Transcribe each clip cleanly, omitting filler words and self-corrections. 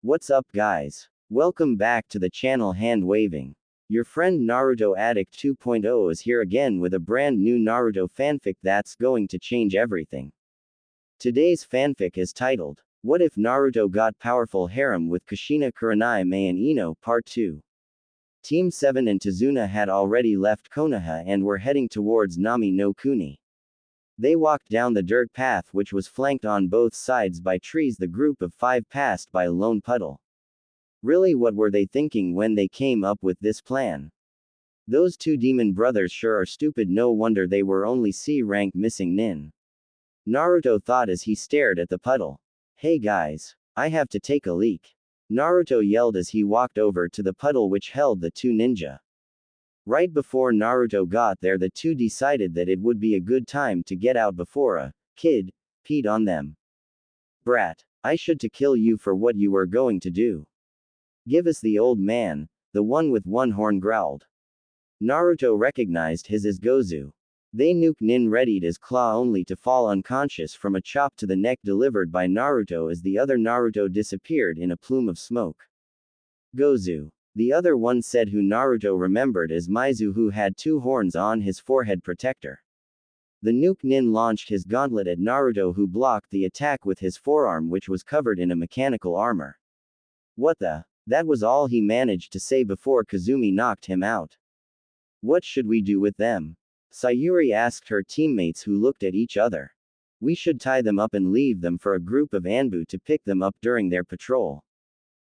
What's up guys? Welcome back to the channel Hand Waving. Your friend Naruto Addict 2.0 is here again with a brand new Naruto fanfic that's going to change everything. Today's fanfic is titled, What If Naruto Got Powerful Harem with Kushina Kurenai Mei and Ino Part 2. Team 7 and Tazuna had already left Konoha and were heading towards Nami no Kuni. They walked down the dirt path which was flanked on both sides by trees. The group of 5 passed by a lone puddle. Really, what were they thinking when they came up with this plan? Those two demon brothers sure are stupid, no wonder they were only C-rank missing nin. Naruto thought as he stared at the puddle. Hey guys, I have to take a leak. Naruto yelled as he walked over to the puddle which held the two ninja. Right before Naruto got there, the two decided that it would be a good time to get out before a kid peed on them. Brat, I should to kill you for what you were going to do. Give us the old man, the one with one horn growled. Naruto recognized his as Gozu. They nuke nin readied his claw only to fall unconscious from a chop to the neck delivered by Naruto as the other Naruto disappeared in a plume of smoke. Gozu. The other one said, who Naruto remembered as Mizu, who had two horns on his forehead protector. The nuke nin launched his gauntlet at Naruto, who blocked the attack with his forearm which was covered in a mechanical armor. What the? That was all he managed to say before Kazumi knocked him out. What should we do with them? Sayuri asked her teammates, who looked at each other. We should tie them up and leave them for a group of Anbu to pick them up during their patrol.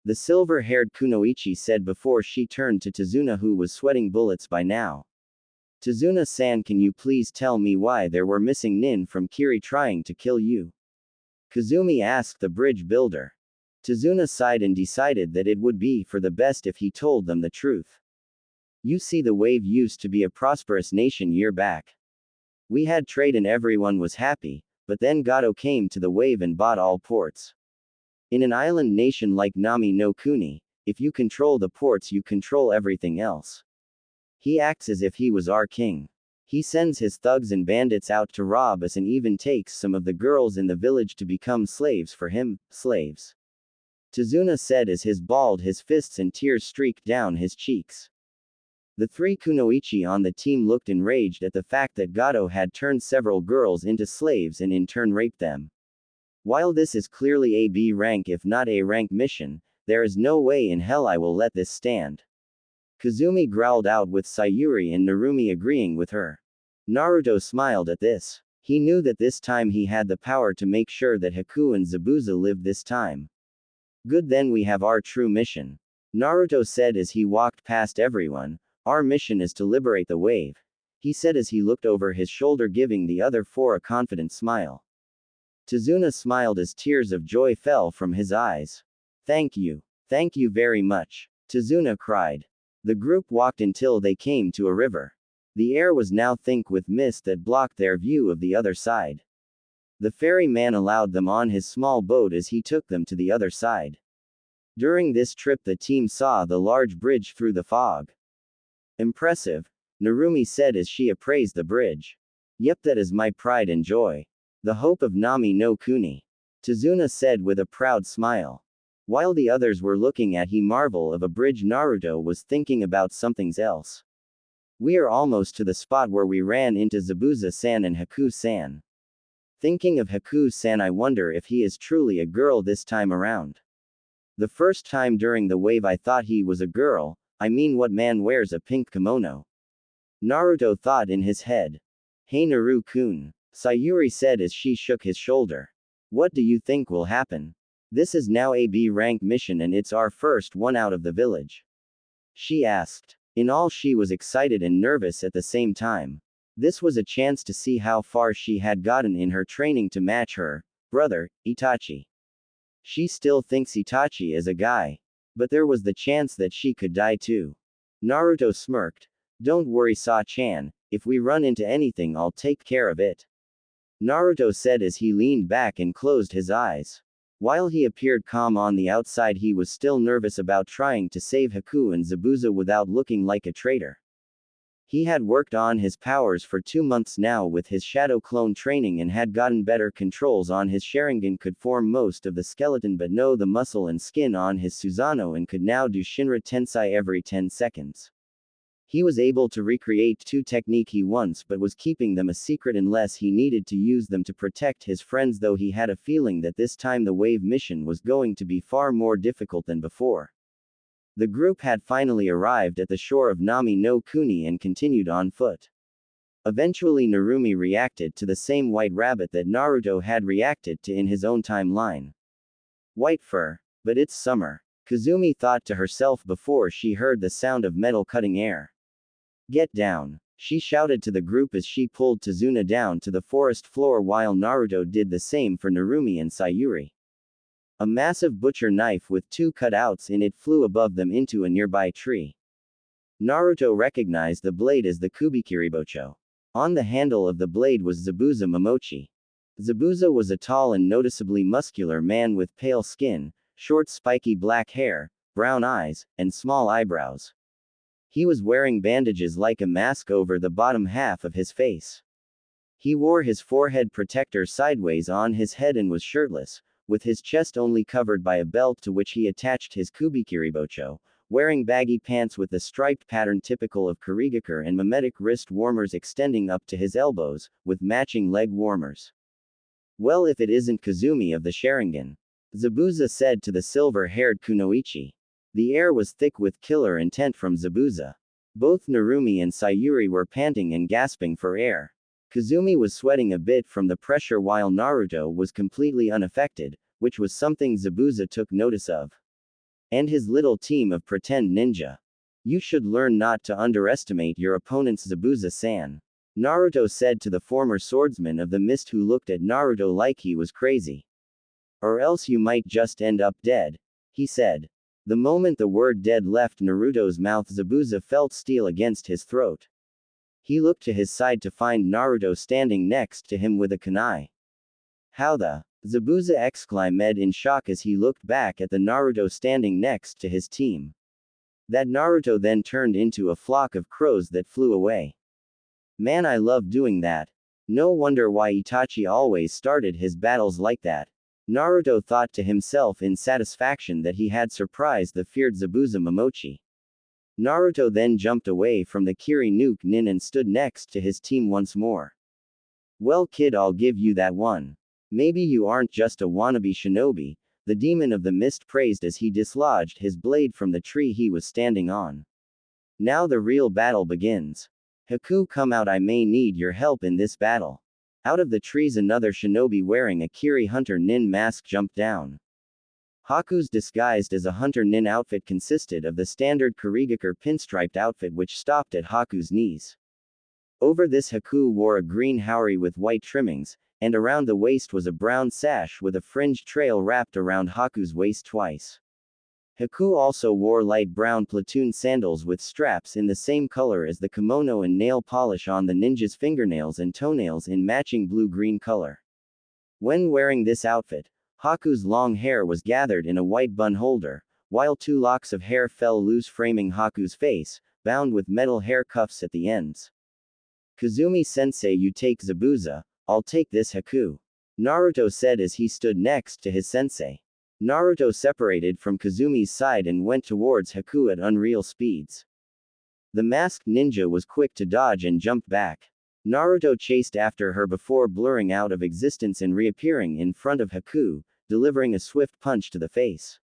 The silver-haired Kunoichi said before she turned to Tazuna, who was sweating bullets by now. Tazuna-san, can you please tell me why there were missing nin from Kiri trying to kill you? Kazumi asked the bridge builder. Tazuna sighed and decided that it would be for the best if he told them the truth. You see, the wave used to be a prosperous nation year back. We had trade and everyone was happy, but then Gato came to the wave and bought all ports. In an island nation like Nami no Kuni, if you control the ports, you control everything else. He acts as if he was our king. He sends his thugs and bandits out to rob us and even takes some of the girls in the village to become slaves for him, slaves. Tazuna said as his balled his fists and tears streaked down his cheeks. The three Kunoichi on the team looked enraged at the fact that Gato had turned several girls into slaves and in turn raped them. While this is clearly a B rank if not A rank mission, there is no way in hell I will let this stand. Kazumi growled out, with Sayuri and Narumi agreeing with her. Naruto smiled at this. He knew that this time he had the power to make sure that Haku and Zabuza lived this time. Good, then we have our true mission. Naruto said as he walked past everyone. Our mission is to liberate the wave, he said as he looked over his shoulder, giving the other four a confident smile. Tazuna smiled as tears of joy fell from his eyes. Thank you. Thank you very much. Tazuna cried. The group walked until they came to a river. The air was now thick with mist that blocked their view of the other side. The ferryman allowed them on his small boat as he took them to the other side. During this trip, the team saw the large bridge through the fog. Impressive, Narumi said as she appraised the bridge. Yep, that is my pride and joy. The hope of Nami no Kuni. Tazuna said with a proud smile. While the others were looking at he marvel of a bridge, Naruto was thinking about something else. We are almost to the spot where we ran into Zabuza-san and Haku-san. Thinking of Haku-san, I wonder if he is truly a girl this time around. The first time during the wave I thought he was a girl, I mean, what man wears a pink kimono? Naruto thought in his head. Hey Naru-kun. Sayuri said as she shook his shoulder. What do you think will happen? This is now a B rank mission and it's our first one out of the village. She asked. In all, she was excited and nervous at the same time. This was a chance to see how far she had gotten in her training to match her brother, Itachi. She still thinks Itachi is a guy. But there was the chance that she could die too. Naruto smirked. Don't worry, Sa-chan, if we run into anything I'll take care of it. Naruto said as he leaned back and closed his eyes. While he appeared calm on the outside, he was still nervous about trying to save Haku and Zabuza without looking like a traitor. He had worked on his powers for 2 months now with his shadow clone training and had gotten better controls on his Sharingan, could form most of the skeleton but no the muscle and skin on his Susanoo, and could now do Shinra Tensai every 10 seconds. He was able to recreate 2 technique he once but was keeping them a secret unless he needed to use them to protect his friends, though he had a feeling that this time the wave mission was going to be far more difficult than before. The group had finally arrived at the shore of Nami no Kuni and continued on foot. Eventually Narumi reacted to the same white rabbit that Naruto had reacted to in his own timeline. White fur. But it's summer, Kazumi thought to herself before she heard the sound of metal cutting air. Get down, she shouted to the group as she pulled Tazuna down to the forest floor while Naruto did the same for Narumi and Sayuri. A massive butcher knife with 2 cutouts in it flew above them into a nearby tree. Naruto recognized the blade as the Kubikiribocho. On the handle of the blade was Zabuza Momochi. Zabuza was a tall and noticeably muscular man with pale skin, short spiky black hair, brown eyes, and small eyebrows. He was wearing bandages like a mask over the bottom half of his face. He wore his forehead protector sideways on his head and was shirtless, with his chest only covered by a belt to which he attached his Kubikiribocho, wearing baggy pants with the striped pattern typical of Kirigakur and mimetic wrist warmers extending up to his elbows, with matching leg warmers. Well, if it isn't Kazumi of the Sharingan, Zabuza said to the silver-haired Kunoichi. The air was thick with killer intent from Zabuza. Both Narumi and Sayuri were panting and gasping for air. Kazumi was sweating a bit from the pressure while Naruto was completely unaffected, which was something Zabuza took notice of. And his little team of pretend ninja. You should learn not to underestimate your opponent's Zabuza-san, Naruto said to the former swordsman of the mist who looked at Naruto like he was crazy. Or else you might just end up dead, he said. The moment the word dead left Naruto's mouth, Zabuza felt steel against his throat. He looked to his side to find Naruto standing next to him with a kunai. How the? Zabuza exclaimed in shock as he looked back at the Naruto standing next to his team. That Naruto then turned into a flock of crows that flew away. Man, I love doing that. No wonder why Itachi always started his battles like that. Naruto thought to himself in satisfaction that he had surprised the feared Zabuza Momochi. Naruto then jumped away from the Kiri Nuke Nin and stood next to his team once more. Well kid, I'll give you that one. Maybe you aren't just a wannabe shinobi, the demon of the mist praised as he dislodged his blade from the tree he was standing on. Now the real battle begins. Haku, come out, I may need your help in this battle. Out of the trees another shinobi wearing a Kiri Hunter Nin mask jumped down. Haku's disguised as a Hunter Nin outfit consisted of the standard Kirigakur pinstriped outfit which stopped at Haku's knees. Over this Haku wore a green haori with white trimmings, and around the waist was a brown sash with a fringed trail wrapped around Haku's waist twice. Haku also wore light brown platoon sandals with straps in the same color as the kimono and nail polish on the ninja's fingernails and toenails in matching blue-green color. When wearing this outfit, Haku's long hair was gathered in a white bun holder, while 2 locks of hair fell loose framing Haku's face, bound with metal hair cuffs at the ends. Kazumi-sensei, you take Zabuza, I'll take this Haku, Naruto said as he stood next to his sensei. Naruto separated from Kazumi's side and went towards Haku at unreal speeds. The masked ninja was quick to dodge and jump back. Naruto chased after her before blurring out of existence and reappearing in front of Haku, delivering a swift punch to the face.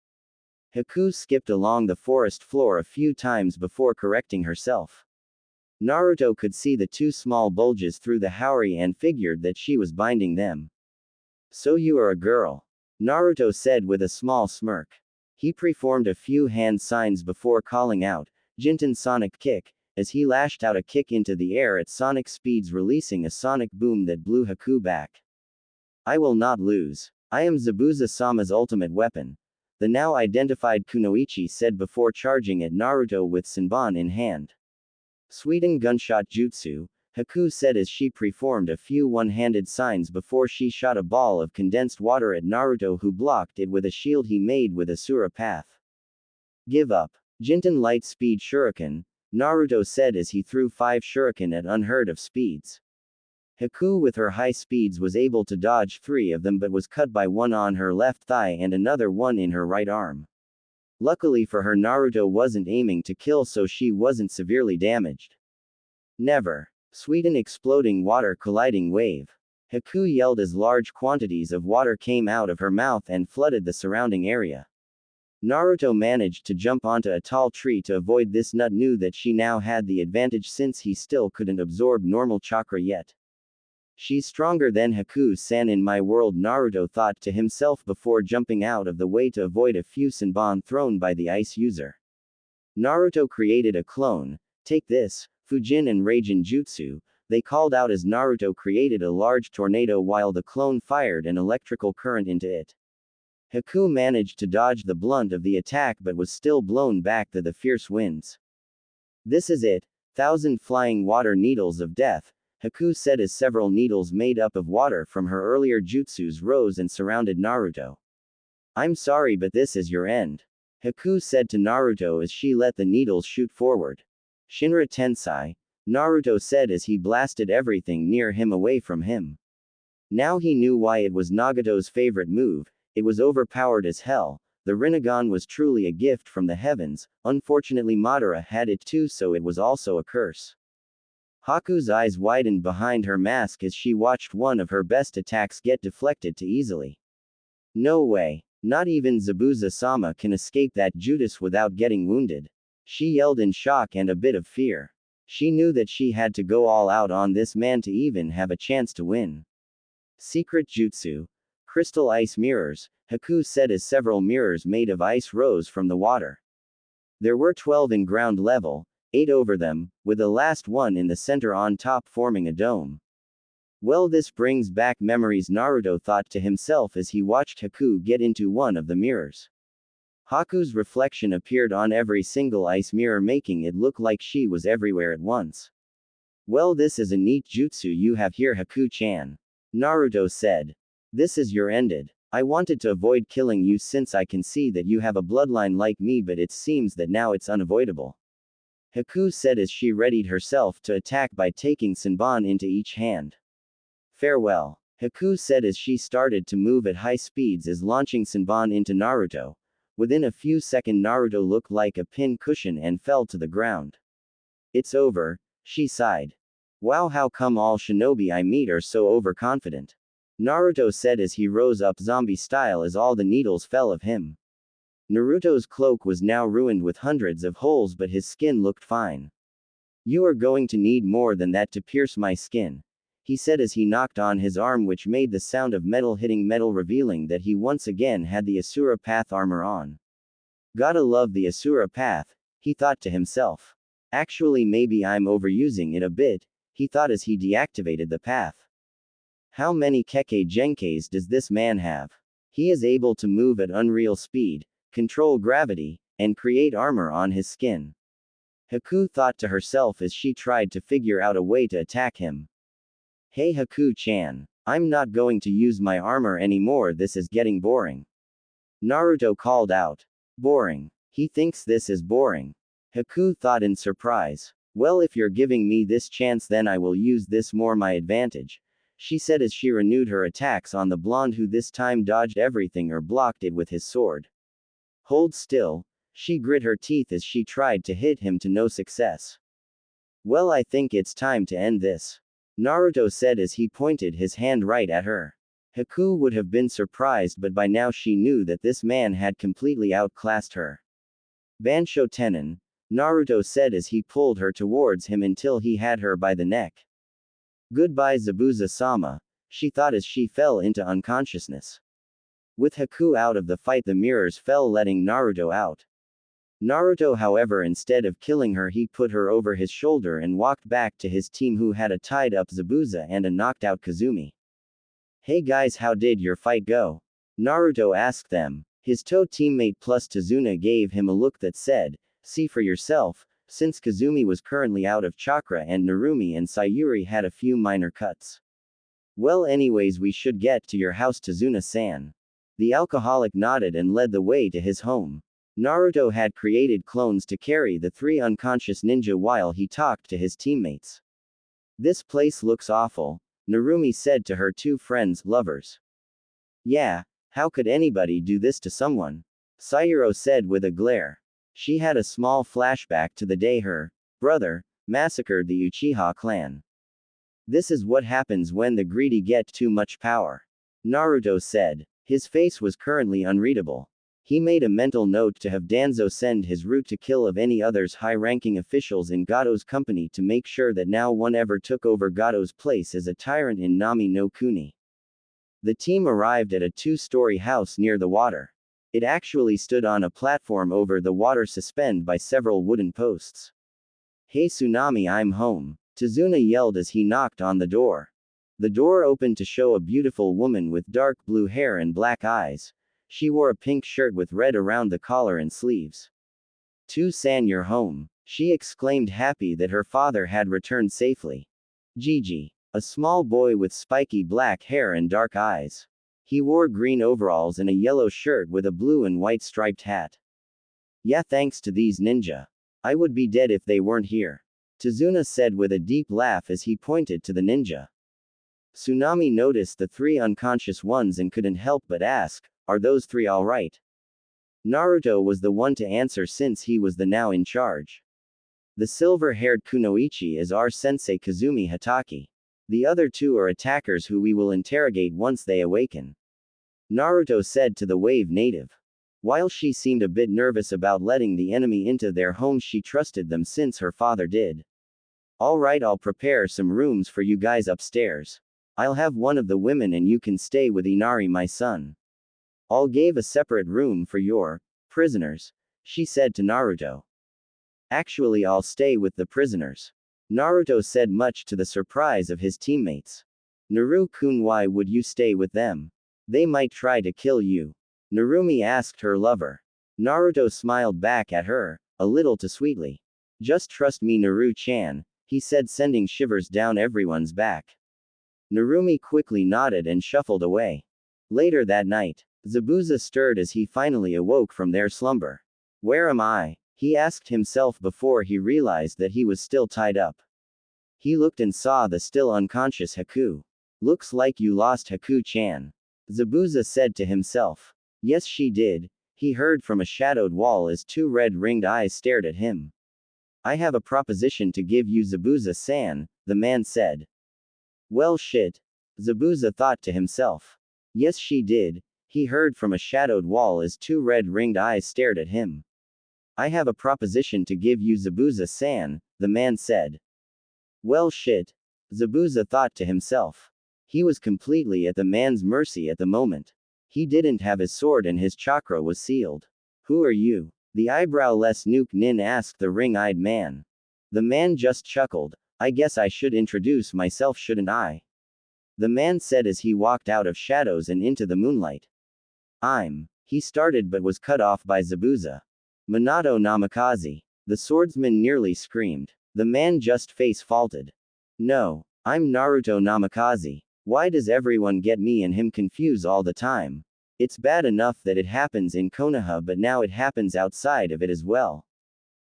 Haku skipped along the forest floor a few times before correcting herself. Naruto could see the 2 small bulges through the haori and figured that she was binding them. So you are a girl, Naruto said with a small smirk. He performed a few hand signs before calling out, Jinten Sonic Kick, as he lashed out a kick into the air at sonic speeds, releasing a sonic boom that blew Haku back. I will not lose. I am Zabuza-sama's ultimate weapon, the now identified Kunoichi said before charging at Naruto with Senbon in hand. Suiton gunshot jutsu, Haku said as she performed a few one-handed signs before she shot a ball of condensed water at Naruto, who blocked it with a shield he made with Asura Path. Give up. Jinten light speed shuriken, Naruto said as he threw 5 shuriken at unheard of speeds. Haku with her high speeds was able to dodge 3 of them but was cut by one on her left thigh and another one in her right arm. Luckily for her, Naruto wasn't aiming to kill, so she wasn't severely damaged. Never. Sweet an exploding water colliding wave. Haku yelled as large quantities of water came out of her mouth and flooded the surrounding area. Naruto managed to jump onto a tall tree to avoid this nut, knew that she now had the advantage since he still couldn't absorb normal chakra yet. She's stronger than Haku-san in my world, Naruto thought to himself before jumping out of the way to avoid a few senbon thrown by the ice user. Naruto created a clone. Take this, Fujin and Raijin Jutsu. They called out as Naruto created a large tornado while the clone fired an electrical current into it. Haku managed to dodge the blunt of the attack but was still blown back to the fierce winds. This is it, 1,000 flying water needles of death, Haku said as several needles made up of water from her earlier jutsus rose and surrounded Naruto. I'm sorry, but this is your end. Haku said to Naruto as she let the needles shoot forward. Shinra Tensei, Naruto said as he blasted everything near him away from him. Now he knew why it was Nagato's favorite move. It was overpowered as hell. The Rinnegan was truly a gift from the heavens. Unfortunately Madara had it too, so it was also a curse. Haku's eyes widened behind her mask as she watched one of her best attacks get deflected too easily. No way. Not even Zabuza-sama can escape that Judas without getting wounded. She yelled in shock and a bit of fear. She knew that she had to go all out on this man to even have a chance to win. Secret Jutsu. Crystal ice mirrors, Haku said as several mirrors made of ice rose from the water. There were 12 in ground level, 8 over them, with the last one in the center on top forming a dome. Well, this brings back memories, Naruto thought to himself as he watched Haku get into one of the mirrors. Haku's reflection appeared on every single ice mirror, making it look like she was everywhere at once. Well, this is a neat jutsu you have here, Haku-chan. Naruto said. This is your ended. I wanted to avoid killing you since I can see that you have a bloodline like me, but it seems that now it's unavoidable. Haku said as she readied herself to attack by taking senbon into each hand. Farewell. Haku said as she started to move at high speeds as launching senbon into Naruto. Within a few seconds Naruto looked like a pin cushion and fell to the ground. It's over, she sighed. Wow, how come all shinobi I meet are so overconfident? Naruto said as he rose up zombie style as all the needles fell of him. Naruto's cloak was now ruined with hundreds of holes, but his skin looked fine. You are going to need more than that to pierce my skin, he said as he knocked on his arm, which made the sound of metal hitting metal, revealing that he once again had the Asura Path armor on. Gotta love the Asura Path, he thought to himself. Actually, maybe I'm overusing it a bit, he thought as he deactivated the path. How many Kekkei Genkais does this man have? He is able to move at unreal speed, control gravity, and create armor on his skin. Haku thought to herself as she tried to figure out a way to attack him. Hey Haku-chan, I'm not going to use my armor anymore, this is getting boring. Naruto called out. Boring. He thinks this is boring. Haku thought in surprise. Well, if you're giving me this chance, then I will use this more my advantage, she said as she renewed her attacks on the blonde, who this time dodged everything or blocked it with his sword. Hold still, she grit her teeth as she tried to hit him to no success. Well, I think it's time to end this, Naruto said as he pointed his hand right at her. Haku would have been surprised, but by now she knew that this man had completely outclassed her. Bansho Tenin, Naruto said as he pulled her towards him until he had her by the neck. Goodbye Zabuza-sama, she thought as she fell into unconsciousness. With Haku out of the fight, the mirrors fell, letting Naruto out. Naruto, however, instead of killing her, he put her over his shoulder and walked back to his team, who had a tied up Zabuza and a knocked out Kazumi. Hey guys, how did your fight go? Naruto asked them. His toe teammate plus Tazuna gave him a look that said, see for yourself, since Kazumi was currently out of chakra and Narumi and Sayuri had a few minor cuts. Well, anyways, we should get to your house, Tazuna-san. The alcoholic nodded and led the way to his home. Naruto had created clones to carry the three unconscious ninja while he talked to his teammates. This place looks awful, Narumi said to her two friends, lovers. Yeah, how could anybody do this to someone? Sayuro said with a glare. She had a small flashback to the day her brother massacred the Uchiha clan. This is what happens when the greedy get too much power. Naruto said. His face was currently unreadable. He made a mental note to have Danzo send his route to kill of any others high-ranking officials in Gato's company to make sure that no one ever took over Gato's place as a tyrant in Nami no Kuni. The team arrived at a two-story house near the water. It actually stood on a platform over the water suspended by several wooden posts. Hey Tsunami, I'm home, Tazuna yelled as he knocked on the door. The door opened to show a beautiful woman with dark blue hair and black eyes. She wore a pink shirt with red around the collar and sleeves. "To-san, you're home," she exclaimed, happy that her father had returned safely. Gigi, a small boy with spiky black hair and dark eyes. He wore green overalls and a yellow shirt with a blue and white striped hat. Yeah, thanks to these ninja. I would be dead if they weren't here, Tazuna said with a deep laugh as he pointed to the ninja. Tsunami noticed the three unconscious ones and couldn't help but ask, are those three alright? Naruto was the one to answer since he was the now in charge. The silver-haired Kunoichi is our sensei Kazumi Hatake. The other two are attackers who we will interrogate once they awaken, Naruto said to the wave native. While she seemed a bit nervous about letting the enemy into their home, she trusted them since her father did. Alright, I'll prepare some rooms for you guys upstairs. I'll have one of the women and you can stay with Inari, my son. I'll give a separate room for your prisoners, she said to Naruto. Actually, I'll stay with the prisoners, Naruto said, much to the surprise of his teammates. Naru-kun, why would you stay with them? They might try to kill you, Narumi asked her lover. Naruto smiled back at her, a little too sweetly. Just trust me, Naru-chan, he said, sending shivers down everyone's back. Narumi quickly nodded and shuffled away. Later that night, Zabuza stirred as he finally awoke from their slumber. Where am I? He asked himself before he realized that he was still tied up. He looked and saw the still unconscious Haku. Looks like you lost Haku-chan, Zabuza said to himself. Yes, she did, he heard from a shadowed wall as two red-ringed eyes stared at him. I have a proposition to give you, Zabuza-san, the man said. Well shit, Zabuza thought to himself. Yes, she did, he heard from a shadowed wall as two red-ringed eyes stared at him. I have a proposition to give you, Zabuza-san, the man said. Well shit, Zabuza thought to himself. He was completely at the man's mercy at the moment. He didn't have his sword and his chakra was sealed. Who are you? The eyebrowless Nuke Nin asked the ring-eyed man. The man just chuckled. I guess I should introduce myself, shouldn't I? The man said as he walked out of shadows and into the moonlight. He started but was cut off by Zabuza. Minato Namikaze. The swordsman nearly screamed. The man just face faulted. No, I'm Naruto Namikaze. Why does everyone get me and him confused all the time? It's bad enough that it happens in Konoha, but now it happens outside of it as well.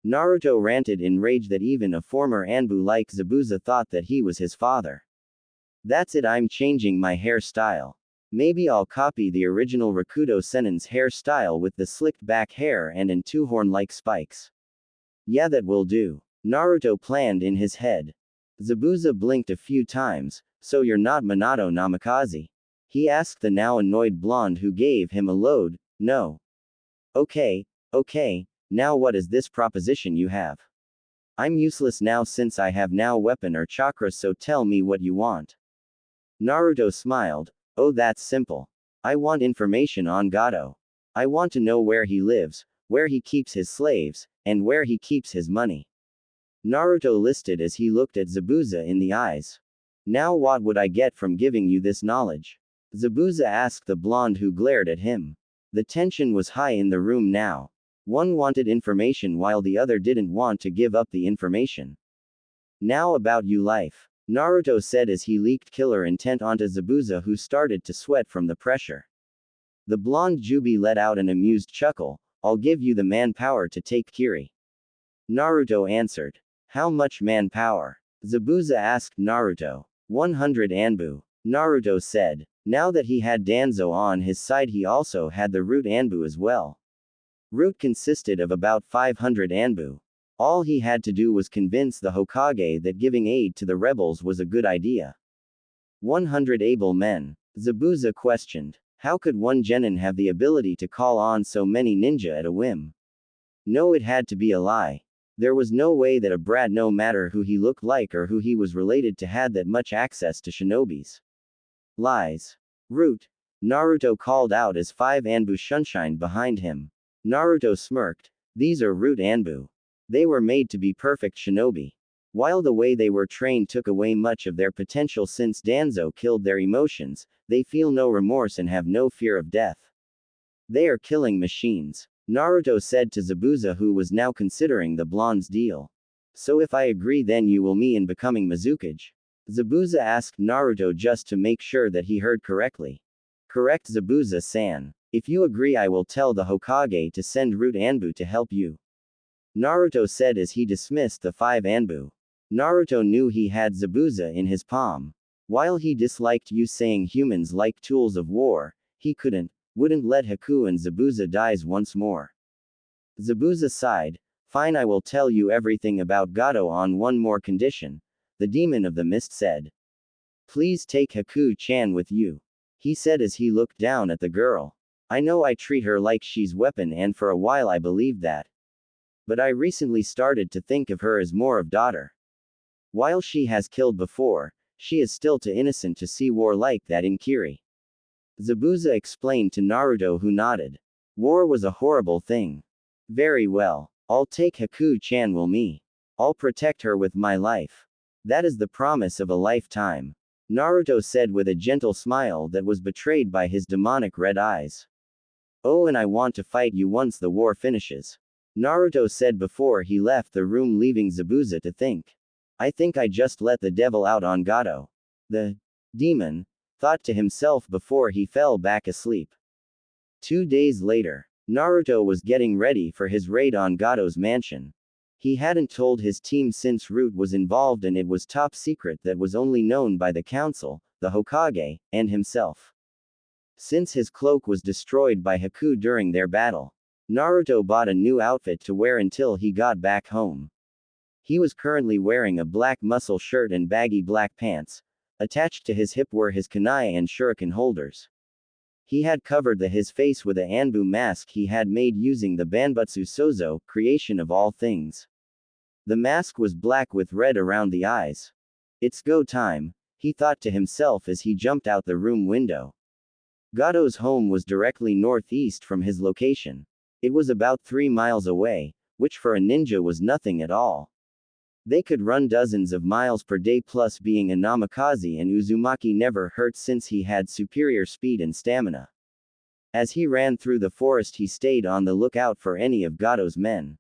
Naruto ranted in rage that even a former Anbu like Zabuza thought that he was his father. That's it, I'm changing my hairstyle. Maybe I'll copy the original Rakudo Sennin's hairstyle with the slicked back hair and two horn-like spikes. Yeah, that will do, Naruto planned in his head. Zabuza blinked a few times. So you're not Minato Namikaze? He asked the now annoyed blonde who gave him a load. No. Okay, now what is this proposition you have? I'm useless now since I have no weapon or chakra, so tell me what you want. Naruto smiled. Oh, that's simple. I want information on Gato. I want to know where he lives, where he keeps his slaves, and where he keeps his money. Naruto listed as he looked at Zabuza in the eyes. Now what would I get from giving you this knowledge? Zabuza asked the blonde who glared at him. The tension was high in the room now. One wanted information while the other didn't want to give up the information. Now about you life, Naruto said as he leaked killer intent onto Zabuza, who started to sweat from the pressure. The blonde Jubi let out an amused chuckle, I'll give you the manpower to take Kiri. Naruto answered. How much manpower? Zabuza asked Naruto. 100 Anbu. Naruto said. Now that he had Danzo on his side, he also had the root Anbu as well. Root consisted of about 500 Anbu. All he had to do was convince the Hokage that giving aid to the rebels was a good idea. 100 able men. Zabuza questioned. How could one genin have the ability to call on so many ninja at a whim? No, it had to be a lie. There was no way that a brat, no matter who he looked like or who he was related to, had that much access to shinobis. Lies. Root. Naruto called out as 5 Anbu shunshined behind him. Naruto smirked. These are root Anbu. They were made to be perfect shinobi. While the way they were trained took away much of their potential since Danzo killed their emotions, they feel no remorse and have no fear of death. They are killing machines. Naruto said to Zabuza, who was now considering the blonde's deal. So if I agree, then you will me in becoming Mizukage? Zabuza asked Naruto just to make sure that he heard correctly. Correct, Zabuza-san. If you agree, I will tell the Hokage to send Root Anbu to help you. Naruto said as he dismissed the 5 Anbu. Naruto knew he had Zabuza in his palm. While he disliked saying humans like tools of war, he wouldn't let Haku and Zabuza dies once more. Zabuza sighed. Fine, I will tell you everything about Gato on one more condition, the demon of the mist said. Please take Haku-chan with you, he said as he looked down at the girl. I know I treat her like she's weapon, and for a while I believed that. But I recently started to think of her as more of daughter. While she has killed before, she is still too innocent to see war like that in Kiri. Zabuza explained to Naruto, who nodded. War was a horrible thing. Very well. I'll take Haku-chan with me. I'll protect her with my life. That is the promise of a lifetime. Naruto said with a gentle smile that was betrayed by his demonic red eyes. Oh, and I want to fight you once the war finishes. Naruto said before he left the room, leaving Zabuza to think. I think I just let the devil out on Gato. The demon thought to himself before he fell back asleep. 2 days later, Naruto was getting ready for his raid on Gato's mansion. He hadn't told his team since Root was involved, and it was top secret that was only known by the council, the Hokage, and himself. Since his cloak was destroyed by Haku during their battle, Naruto bought a new outfit to wear until he got back home. He was currently wearing a black muscle shirt and baggy black pants. Attached to his hip were his kunai and shuriken holders. He had covered his face with a Anbu mask he had made using the Banbutsu Sozo, creation of all things. The mask was black with red around the eyes. It's go time, he thought to himself as he jumped out the room window. Gato's home was directly northeast from his location. It was about 3 miles away, which for a ninja was nothing at all. They could run dozens of miles per day, plus being a namikaze and Uzumaki never hurt since he had superior speed and stamina. As he ran through the forest, he stayed on the lookout for any of Gato's men.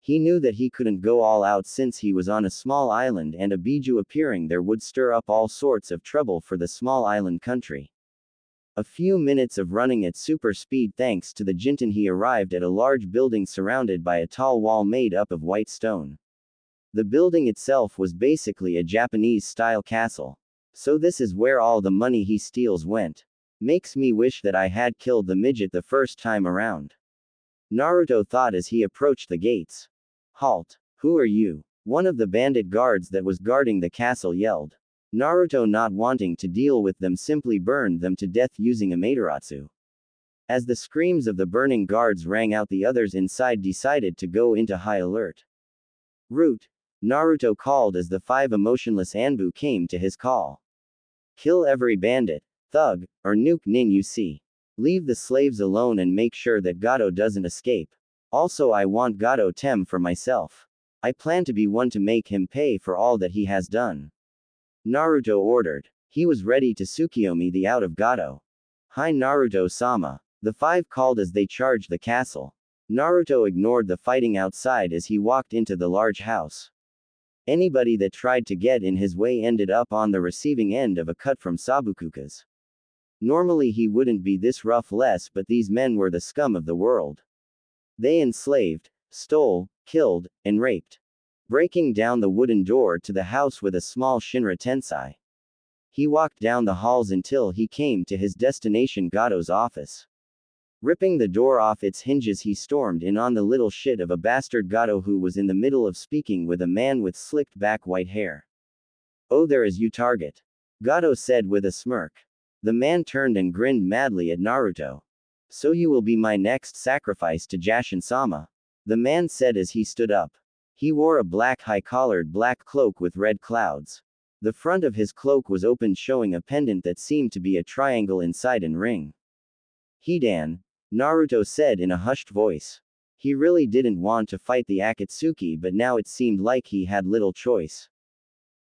He knew that he couldn't go all out since he was on a small island, and a Biju appearing there would stir up all sorts of trouble for the small island country. A few minutes of running at super speed thanks to the Jinten, he arrived at a large building surrounded by a tall wall made up of white stone. The building itself was basically a Japanese-style castle. So this is where all the money he steals went. Makes me wish that I had killed the midget the first time around. Naruto thought as he approached the gates. Halt! Who are you? One of the bandit guards that was guarding the castle yelled. Naruto, not wanting to deal with them, simply burned them to death using Amaterasu. As the screams of the burning guards rang out, the others inside decided to go into high alert. Root! Naruto called as the 5 emotionless Anbu came to his call. Kill every bandit, thug, or nuke nin you see. Leave the slaves alone and make sure that Gato doesn't escape. Also, I want Gato Tem for myself. I plan to be one to make him pay for all that he has done. Naruto ordered. He was ready to Tsukiyomi the out of Gato. Hi Naruto-sama. The 5 called as they charged the castle. Naruto ignored the fighting outside as he walked into the large house. Anybody that tried to get in his way ended up on the receiving end of a cut from Sabukukas. Normally he wouldn't be this rough, but these men were the scum of the world. They enslaved, stole, killed, and raped. Breaking down the wooden door to the house with a small Shinra Tensei. He walked down the halls until he came to his destination, Gato's office. Ripping the door off its hinges, he stormed in on the little shit of a bastard Gato who was in the middle of speaking with a man with slicked back white hair. "Oh, there is you, target," Gato said with a smirk. The man turned and grinned madly at Naruto. "So you will be my next sacrifice to Jashin-sama," the man said as he stood up. He wore a black high-collared black cloak with red clouds. The front of his cloak was open, showing a pendant that seemed to be a triangle inside an ring. "Hidan," Naruto said in a hushed voice. He really didn't want to fight the Akatsuki, but now it seemed like he had little choice.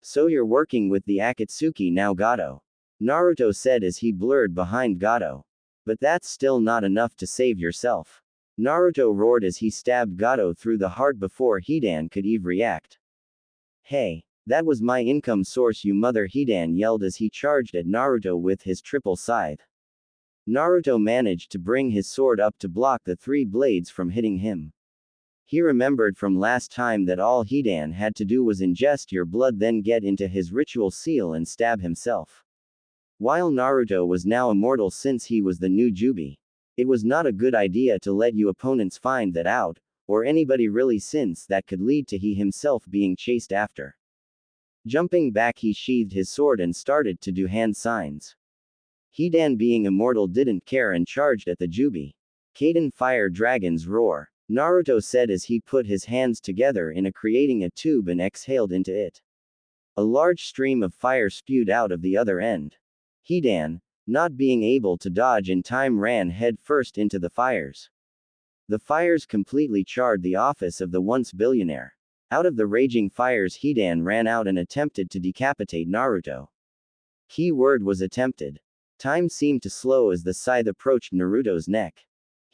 "So you're working with the Akatsuki now, Gato," Naruto said as he blurred behind Gato. "But that's still not enough to save yourself," Naruto roared as he stabbed Gato through the heart before Hidan could even react. "Hey, that was my income source, you mother," Hidan yelled as he charged at Naruto with his triple scythe. Naruto managed to bring his sword up to block the three blades from hitting him. He remembered from last time that all Hidan had to do was ingest your blood, then get into his ritual seal and stab himself. While Naruto was now immortal since he was the new Jubi, it was not a good idea to let you opponents find that out, or anybody really, since that could lead to he himself being chased after. Jumping back, he sheathed his sword and started to do hand signs. Hidan, being immortal, didn't care and charged at the Jubi. "Kaden, fire dragon's roar," Naruto said as he put his hands together in creating a tube and exhaled into it. A large stream of fire spewed out of the other end. Hidan, not being able to dodge in time, ran head first into the fires. The fires completely charred the office of the once billionaire. Out of the raging fires, Hidan ran out and attempted to decapitate Naruto. Key word was attempted. Time seemed to slow as the scythe approached Naruto's neck.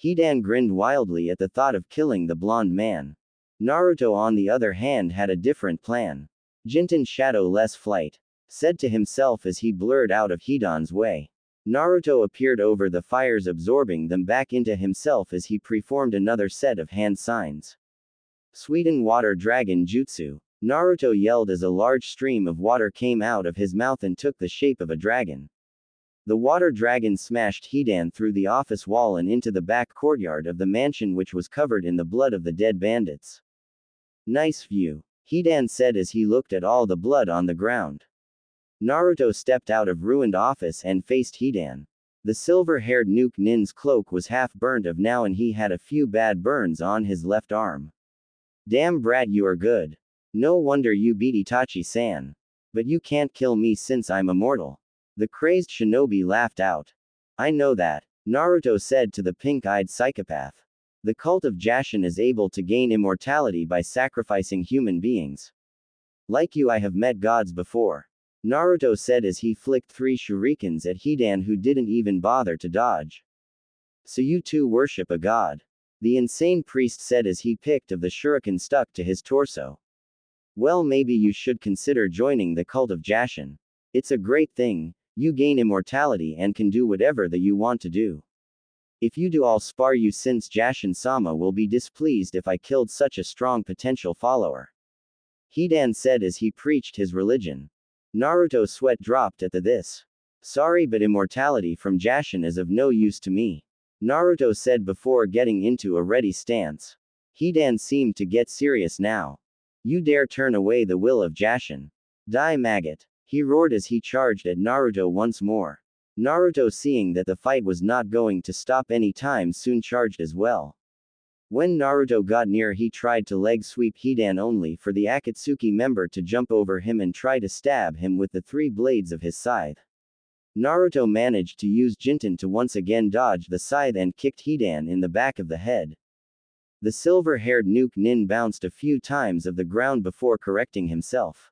Hidan grinned wildly at the thought of killing the blonde man. Naruto, on the other hand, had a different plan. "Jinten shadow less flight," said to himself as he blurred out of Hidan's way. Naruto appeared over the fires, absorbing them back into himself as he performed another set of hand signs. "Sweeten water dragon jutsu," Naruto yelled as a large stream of water came out of his mouth and took the shape of a dragon. The water dragon smashed Hidan through the office wall and into the back courtyard of the mansion, which was covered in the blood of the dead bandits. "Nice view," Hidan said as he looked at all the blood on the ground. Naruto stepped out of ruined office and faced Hidan. The silver-haired Nuke Nin's cloak was half burnt of now and he had a few bad burns on his left arm. "Damn brat, you are good. No wonder you beat Itachi-san. But you can't kill me since I'm immortal." The crazed shinobi laughed out. "I know that," Naruto said to the pink-eyed psychopath. "The cult of Jashin is able to gain immortality by sacrificing human beings. Like you, I have met gods before," Naruto said as he flicked 3 shurikens at Hidan, who didn't even bother to dodge. "So you too worship a god?" the insane priest said as he picked of the shuriken stuck to his torso. "Well, maybe you should consider joining the cult of Jashin. It's a great thing. You gain immortality and can do whatever that you want to do. If you do, I'll spare you, since Jashin-sama will be displeased if I killed such a strong potential follower," Hidan said as he preached his religion. Naruto's sweat dropped at this. "Sorry, but immortality from Jashin is of no use to me," Naruto said before getting into a ready stance. Hidan seemed to get serious now. "You dare turn away the will of Jashin? Die, maggot," he roared as he charged at Naruto once more. Naruto, seeing that the fight was not going to stop any time soon, charged as well. When Naruto got near, he tried to leg sweep Hidan, only for the Akatsuki member to jump over him and try to stab him with the 3 blades of his scythe. Naruto managed to use Jinten to once again dodge the scythe and kicked Hidan in the back of the head. The silver-haired Nuke Nin bounced a few times of the ground before correcting himself.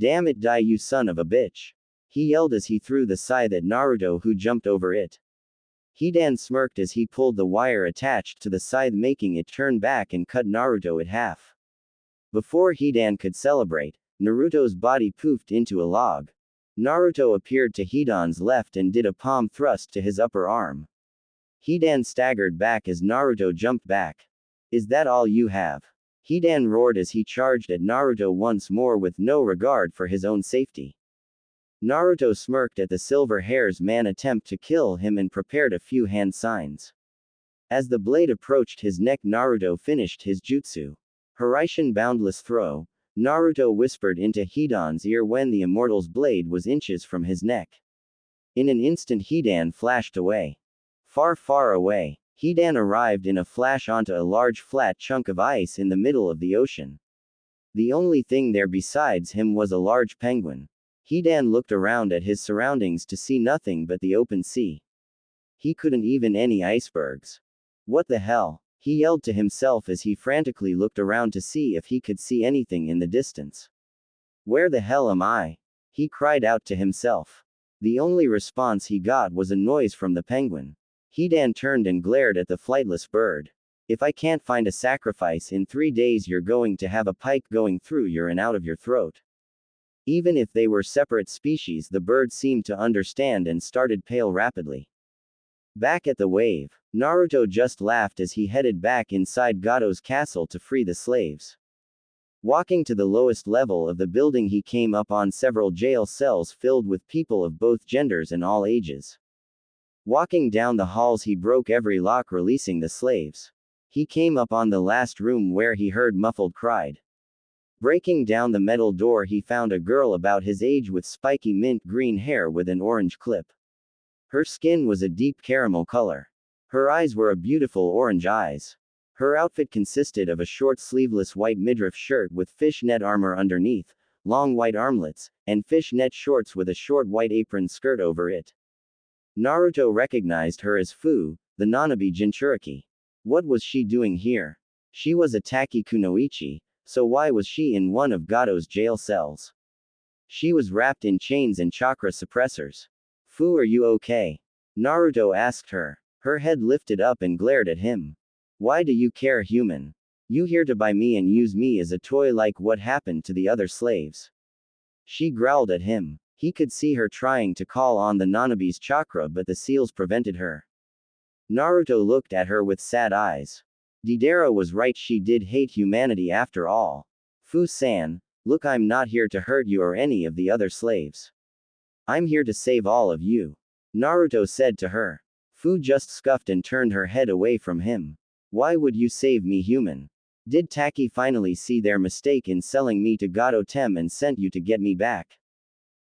"Damn it, die, you son of a bitch," he yelled as he threw the scythe at Naruto, who jumped over it. Hidan smirked as he pulled the wire attached to the scythe, making it turn back and cut Naruto in half. Before Hidan could celebrate, Naruto's body poofed into a log. Naruto appeared to Hidan's left and did a palm thrust to his upper arm. Hidan staggered back as Naruto jumped back. Is that all you have? Hidan roared as he charged at Naruto once more with no regard for his own safety. Naruto smirked at the silver hair's man attempt to kill him and prepared a few hand signs. As the blade approached his neck, Naruto finished his jutsu. Hiraishin boundless throw. Naruto whispered into Hidan's ear when the immortal's blade was inches from his neck. In an instant Hidan flashed away. Far, far away, Hidan arrived in a flash onto a large flat chunk of ice in the middle of the ocean. The only thing there besides him was a large penguin. Hidan looked around at his surroundings to see nothing but the open sea. He couldn't even any icebergs. What the hell? He yelled to himself as he frantically looked around to see if he could see anything in the distance. Where the hell am I? He cried out to himself. The only response he got was a noise from the penguin. Hidan turned and glared at the flightless bird. If I can't find a sacrifice in 3 days, you're going to have a pike going through your and out of your throat. Even if they were separate species, the bird seemed to understand and started pale rapidly. Back at the wave, Naruto just laughed as he headed back inside Gato's castle to free the slaves. Walking to the lowest level of the building, he came upon several jail cells filled with people of both genders and all ages. Walking down the halls, he broke every lock, releasing the slaves. He came upon the last room where he heard muffled cried. Breaking down the metal door, he found a girl about his age with spiky mint green hair with an orange clip. Her skin was a deep caramel color. Her eyes were a beautiful orange eyes. Her outfit consisted of a short sleeveless white midriff shirt with fishnet armor underneath, long white armlets, and fishnet shorts with a short white apron skirt over it. Naruto recognized her as Fu, the Nanabi Jinchuriki. What was she doing here? She was a Taki Kunoichi, so why was she in one of Gato's jail cells? She was wrapped in chains and chakra suppressors. Fu, are you okay? Naruto asked her. Her head lifted up and glared at him. Why do you care, human? You here to buy me and use me as a toy like what happened to the other slaves? She growled at him. He could see her trying to call on the Nanabi's chakra, but the seals prevented her. Naruto looked at her with sad eyes. Deidara was right, she did hate humanity after all. Fu-san, look, I'm not here to hurt you or any of the other slaves. I'm here to save all of you. Naruto said to her. Fu just scoffed and turned her head away from him. Why would you save me, human? Did Taki finally see their mistake in selling me to Gato Tem and sent you to get me back?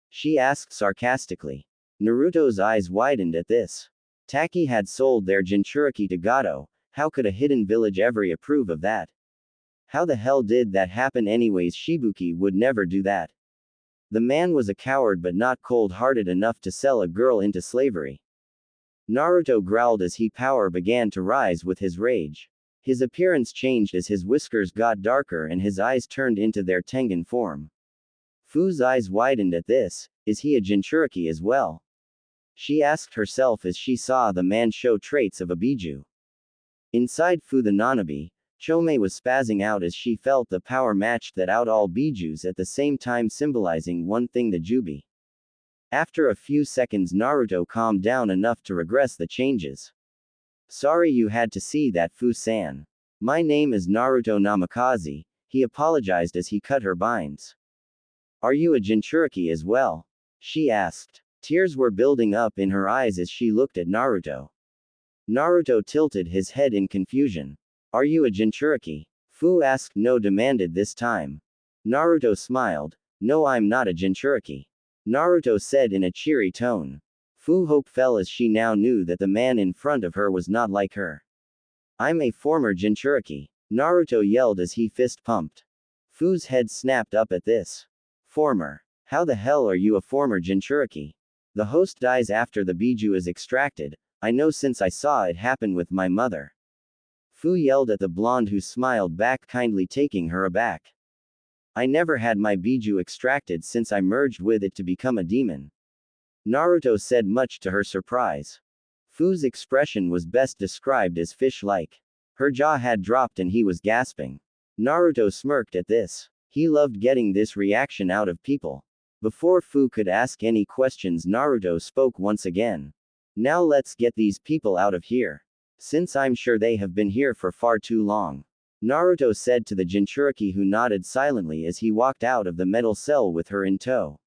She asked sarcastically. Naruto's eyes widened at this. Taki had sold their Jinchuriki to Gato. How could a hidden village ever approve of that? How the hell did that happen anyways? Shibuki would never do that. The man was a coward but not cold-hearted enough to sell a girl into slavery. Naruto growled as his power began to rise with his rage. His appearance changed as his whiskers got darker and his eyes turned into their Tengen form. Fu's eyes widened at this. Is he a Jinchuriki as well? She asked herself as she saw the man show traits of a Biju. Inside Fu the Nanabi, Chome was spazzing out as she felt the power matched that out all Bijus at the same time, symbolizing one thing, the Jubi. After a few seconds, Naruto calmed down enough to regress the changes. Sorry you had to see that, Fu-san. My name is Naruto Namikaze, he apologized as he cut her binds. Are you a Jinchuriki as well? She asked. Tears were building up in her eyes as she looked at Naruto. Naruto tilted his head in confusion. Are you a Jinchuriki? Fu asked. No, demanded this time. Naruto smiled. No, I'm not a Jinchuriki. Naruto said in a cheery tone. Fu hope fell as she now knew that the man in front of her was not like her. I'm a former Jinchuriki. Naruto yelled as he fist pumped. Fu's head snapped up at this. Former. How the hell are you a former Jinchuriki? The host dies after the Biju is extracted. I know since I saw it happen with my mother. Fu yelled at the blonde who smiled back kindly, taking her aback. I never had my Biju extracted since I merged with it to become a demon. Naruto said, much to her surprise. Fu's expression was best described as fish-like. Her jaw had dropped and he was gasping. Naruto smirked at this. He loved getting this reaction out of people. Before Fu could ask any questions, Naruto spoke once again. Now let's get these people out of here. Since I'm sure they have been here for far too long. Naruto said to the Jinchuriki, who nodded silently as he walked out of the metal cell with her in tow.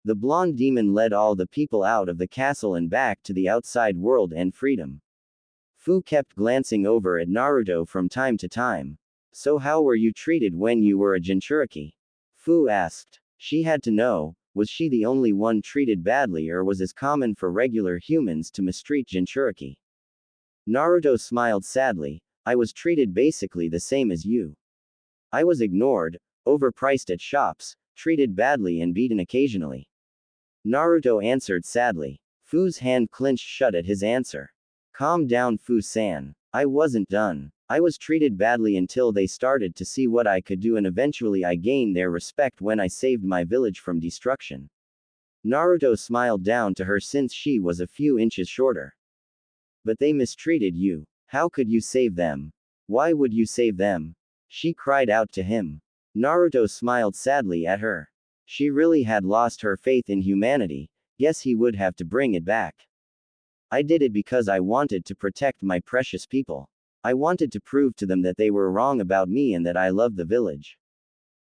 The blonde demon led all the people out of the castle and back to the outside world and freedom. Fu kept glancing over at Naruto from time to time. So how were you treated when you were a Jinchuriki? Fu asked. She had to know, was she the only one treated badly, or was it common for regular humans to mistreat Jinchuriki? Naruto smiled sadly. I was treated basically the same as you. I was ignored, overpriced at shops, treated badly and beaten occasionally. Naruto answered sadly. Fu's hand clenched shut at his answer. Calm down, Fu-san. I wasn't done. I was treated badly until they started to see what I could do, and eventually I gained their respect when I saved my village from destruction. Naruto smiled down to her since she was a few inches shorter. But they mistreated you. How could you save them? Why would you save them? She cried out to him. Naruto smiled sadly at her. She really had lost her faith in humanity. Guess he would have to bring it back. I did it because I wanted to protect my precious people. I wanted to prove to them that they were wrong about me and that I love the village.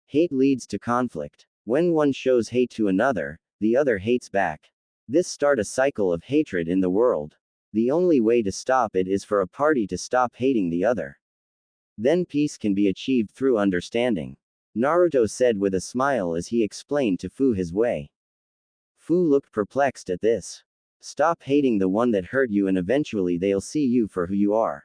Hate leads to conflict. When one shows hate to another, the other hates back. This starts a cycle of hatred in the world. The only way to stop it is for a party to stop hating the other. Then peace can be achieved through understanding. Naruto said with a smile as he explained to Fu his way. Fu looked perplexed at this. Stop hating the one that hurt you and eventually they'll see you for who you are.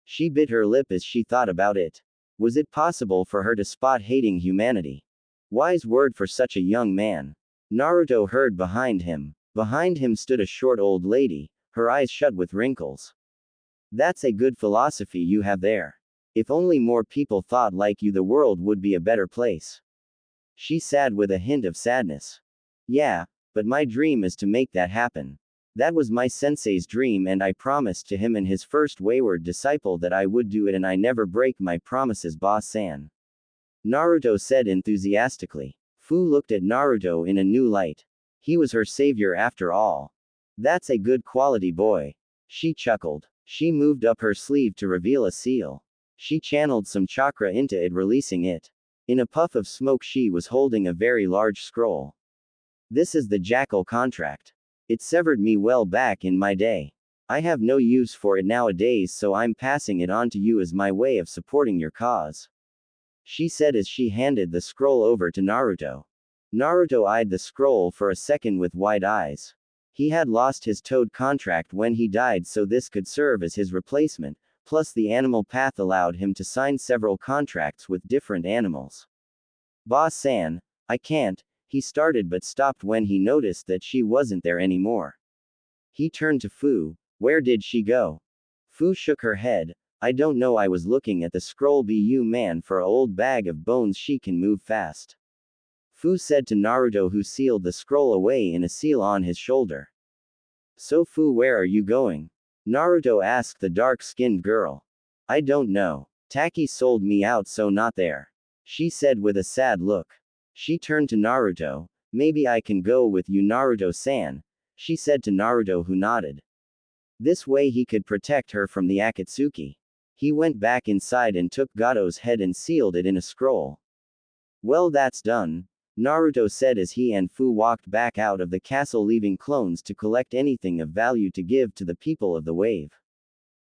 She bit her lip as she thought about it. Was it possible for her to spot hating humanity? Wise word for such a young man. Naruto heard behind him. Behind him stood a short old lady, her eyes shut with wrinkles. That's a good philosophy you have there. If only more people thought like you, the world would be a better place. She said with a hint of sadness. Yeah, but my dream is to make that happen. That was my sensei's dream, and I promised to him and his first wayward disciple that I would do it, and I never break my promises, boss-san. Naruto said enthusiastically. Fu looked at Naruto in a new light. He was her savior after all. That's a good quality boy. She chuckled. She moved up her sleeve to reveal a seal. She channeled some chakra into it, releasing it. In a puff of smoke she was holding a very large scroll. This is the jackal contract. It severed me well back in my day. I have no use for it nowadays, so I'm passing it on to you as my way of supporting your cause. She said as she handed the scroll over to Naruto. Naruto eyed the scroll for a second with wide eyes. He had lost his toad contract when he died, so this could serve as his replacement, plus the animal path allowed him to sign several contracts with different animals. Boss-san, I can't, he started but stopped when he noticed that she wasn't there anymore. He turned to Fu. Where did she go? Fu shook her head. I don't know, I was looking at the scroll. Bu man, for a old bag of bones she can move fast. Fu said to Naruto, who sealed the scroll away in a seal on his shoulder. So Fu, where are you going? Naruto asked the dark-skinned girl. I don't know. Taki sold me out, so not there. She said with a sad look. She turned to Naruto. Maybe I can go with you, Naruto-san, she said to Naruto, who nodded. This way he could protect her from the Akatsuki. He went back inside and took Gato's head and sealed it in a scroll. Well, that's done, Naruto said as he and Fu walked back out of the castle, leaving clones to collect anything of value to give to the people of the wave.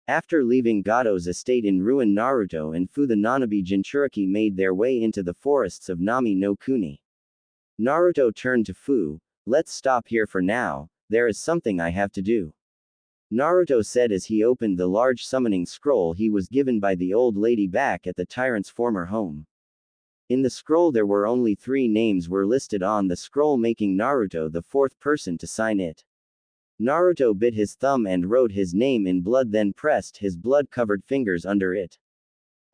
After leaving Gato's estate in ruin, Naruto and Fu the Nanabi Jinchuriki made their way into the forests of Nami no Kuni. Naruto turned to Fu. Let's stop here for now, there is something I have to do. Naruto said as he opened the large summoning scroll he was given by the old lady back at the tyrant's former home. In the scroll there were only 3 names were listed on the scroll, making Naruto the 4th person to sign it. Naruto bit his thumb and wrote his name in blood, then pressed his blood-covered fingers under it.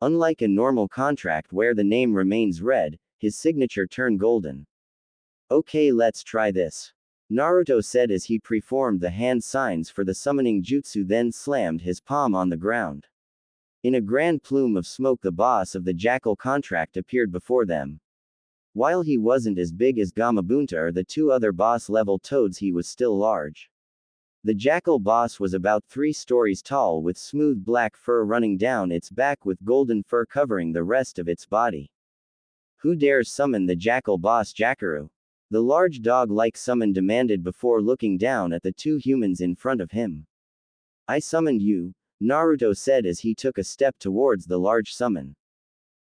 Unlike a normal contract where the name remains red, his signature turned golden. Okay, let's try this, Naruto said as he performed the hand signs for the summoning jutsu, then slammed his palm on the ground. In a grand plume of smoke the boss of the jackal contract appeared before them. While he wasn't as big as Gamabunta or the 2 other boss-level toads, he was still large. The jackal boss was about 3 stories tall with smooth black fur running down its back with golden fur covering the rest of its body. Who dares summon the jackal boss Jakaru? The large dog-like summon demanded before looking down at the 2 humans in front of him. I summoned you, Naruto said as he took a step towards the large summon.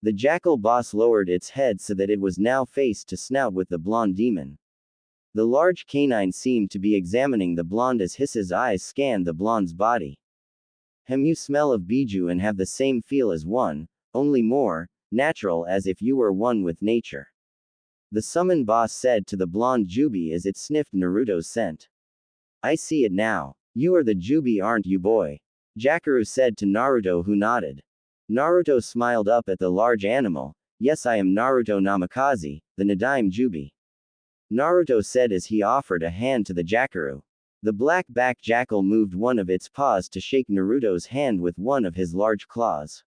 The jackal boss lowered its head so that it was now face to snout with the blonde demon. The large canine seemed to be examining the blonde as his eyes scanned the blonde's body. You smell of Biju and have the same feel as one, only more natural, as if you were one with nature. The summon boss said to the blonde Jubi as it sniffed Naruto's scent. I see it now. You are the Jubi, aren't you, boy? Jakaru said to Naruto, who nodded. Naruto smiled up at the large animal. Yes, I am Naruto Namikaze, the Nadaime Jubi. Naruto said as he offered a hand to the Jakaru. The black-backed jackal moved one of its paws to shake Naruto's hand with one of his large claws.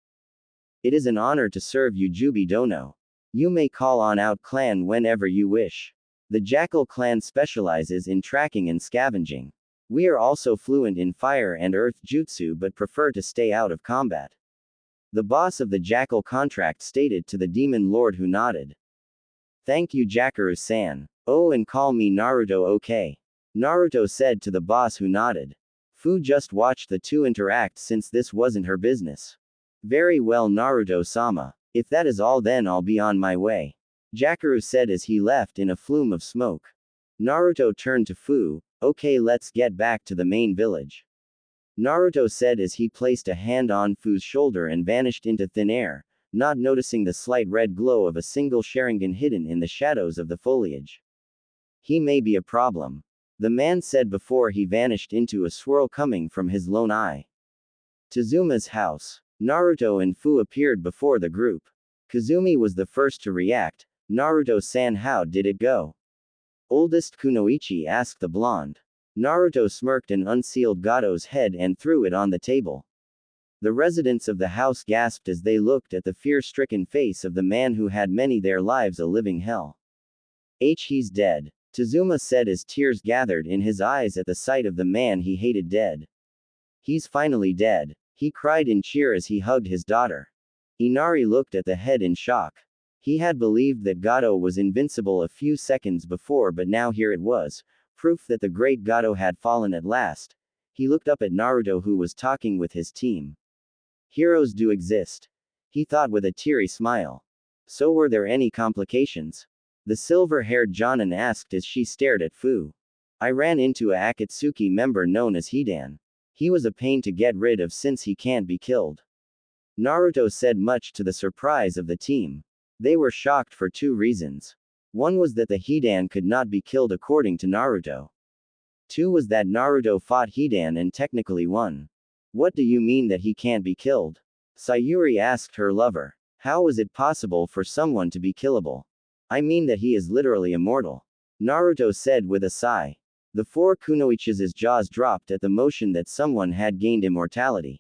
It is an honor to serve you, Jubi Dono. You may call on out clan whenever you wish. The jackal clan specializes in tracking and scavenging. We are also fluent in fire and earth jutsu but prefer to stay out of combat. The boss of the jackal contract stated to the demon lord, who nodded. Thank you, Jakaru-san. Oh, and call me Naruto, okay? Naruto said to the boss, who nodded. Fu just watched the 2 interact since this wasn't her business. Very well, Naruto-sama. If that is all, then I'll be on my way. Jakaru said as he left in a flume of smoke. Naruto turned to Fu. Okay, let's get back to the main village. Naruto said as he placed a hand on Fu's shoulder and vanished into thin air, not noticing the slight red glow of a single Sharingan hidden in the shadows of the foliage. He may be a problem. The man said before he vanished into a swirl coming from his lone eye. Tezuma's house. Naruto and Fu appeared before the group. Kazumi was the first to react. Naruto-san, how did it go? Oldest Kunoichi asked the blonde. Naruto smirked and unsealed Gado's head and threw it on the table. The residents of the house gasped as they looked at the fear-stricken face of the man who had made their lives a living hell. He's dead. Tezuma said as tears gathered in his eyes at the sight of the man he hated dead. He's finally dead. He cried in cheer as he hugged his daughter. Inari looked at the head in shock. He had believed that Gado was invincible a few seconds before, but now here it was, proof that the great Gado had fallen at last. He looked up at Naruto, who was talking with his team. Heroes do exist, he thought with a teary smile. So were there any complications? The silver-haired Jonin asked as she stared at Fu. I ran into a Akatsuki member known as Hidan. He was a pain to get rid of since he can't be killed. Naruto said, much to the surprise of the team. They were shocked for 2 reasons. One was that the Hidan could not be killed according to Naruto. 2 was that Naruto fought Hidan and technically won. What do you mean that he can't be killed? Sayuri asked her lover. How is it possible for someone to be killable? I mean that he is literally immortal. Naruto said with a sigh. The 4 Kunoichi's jaws dropped at the motion that someone had gained immortality.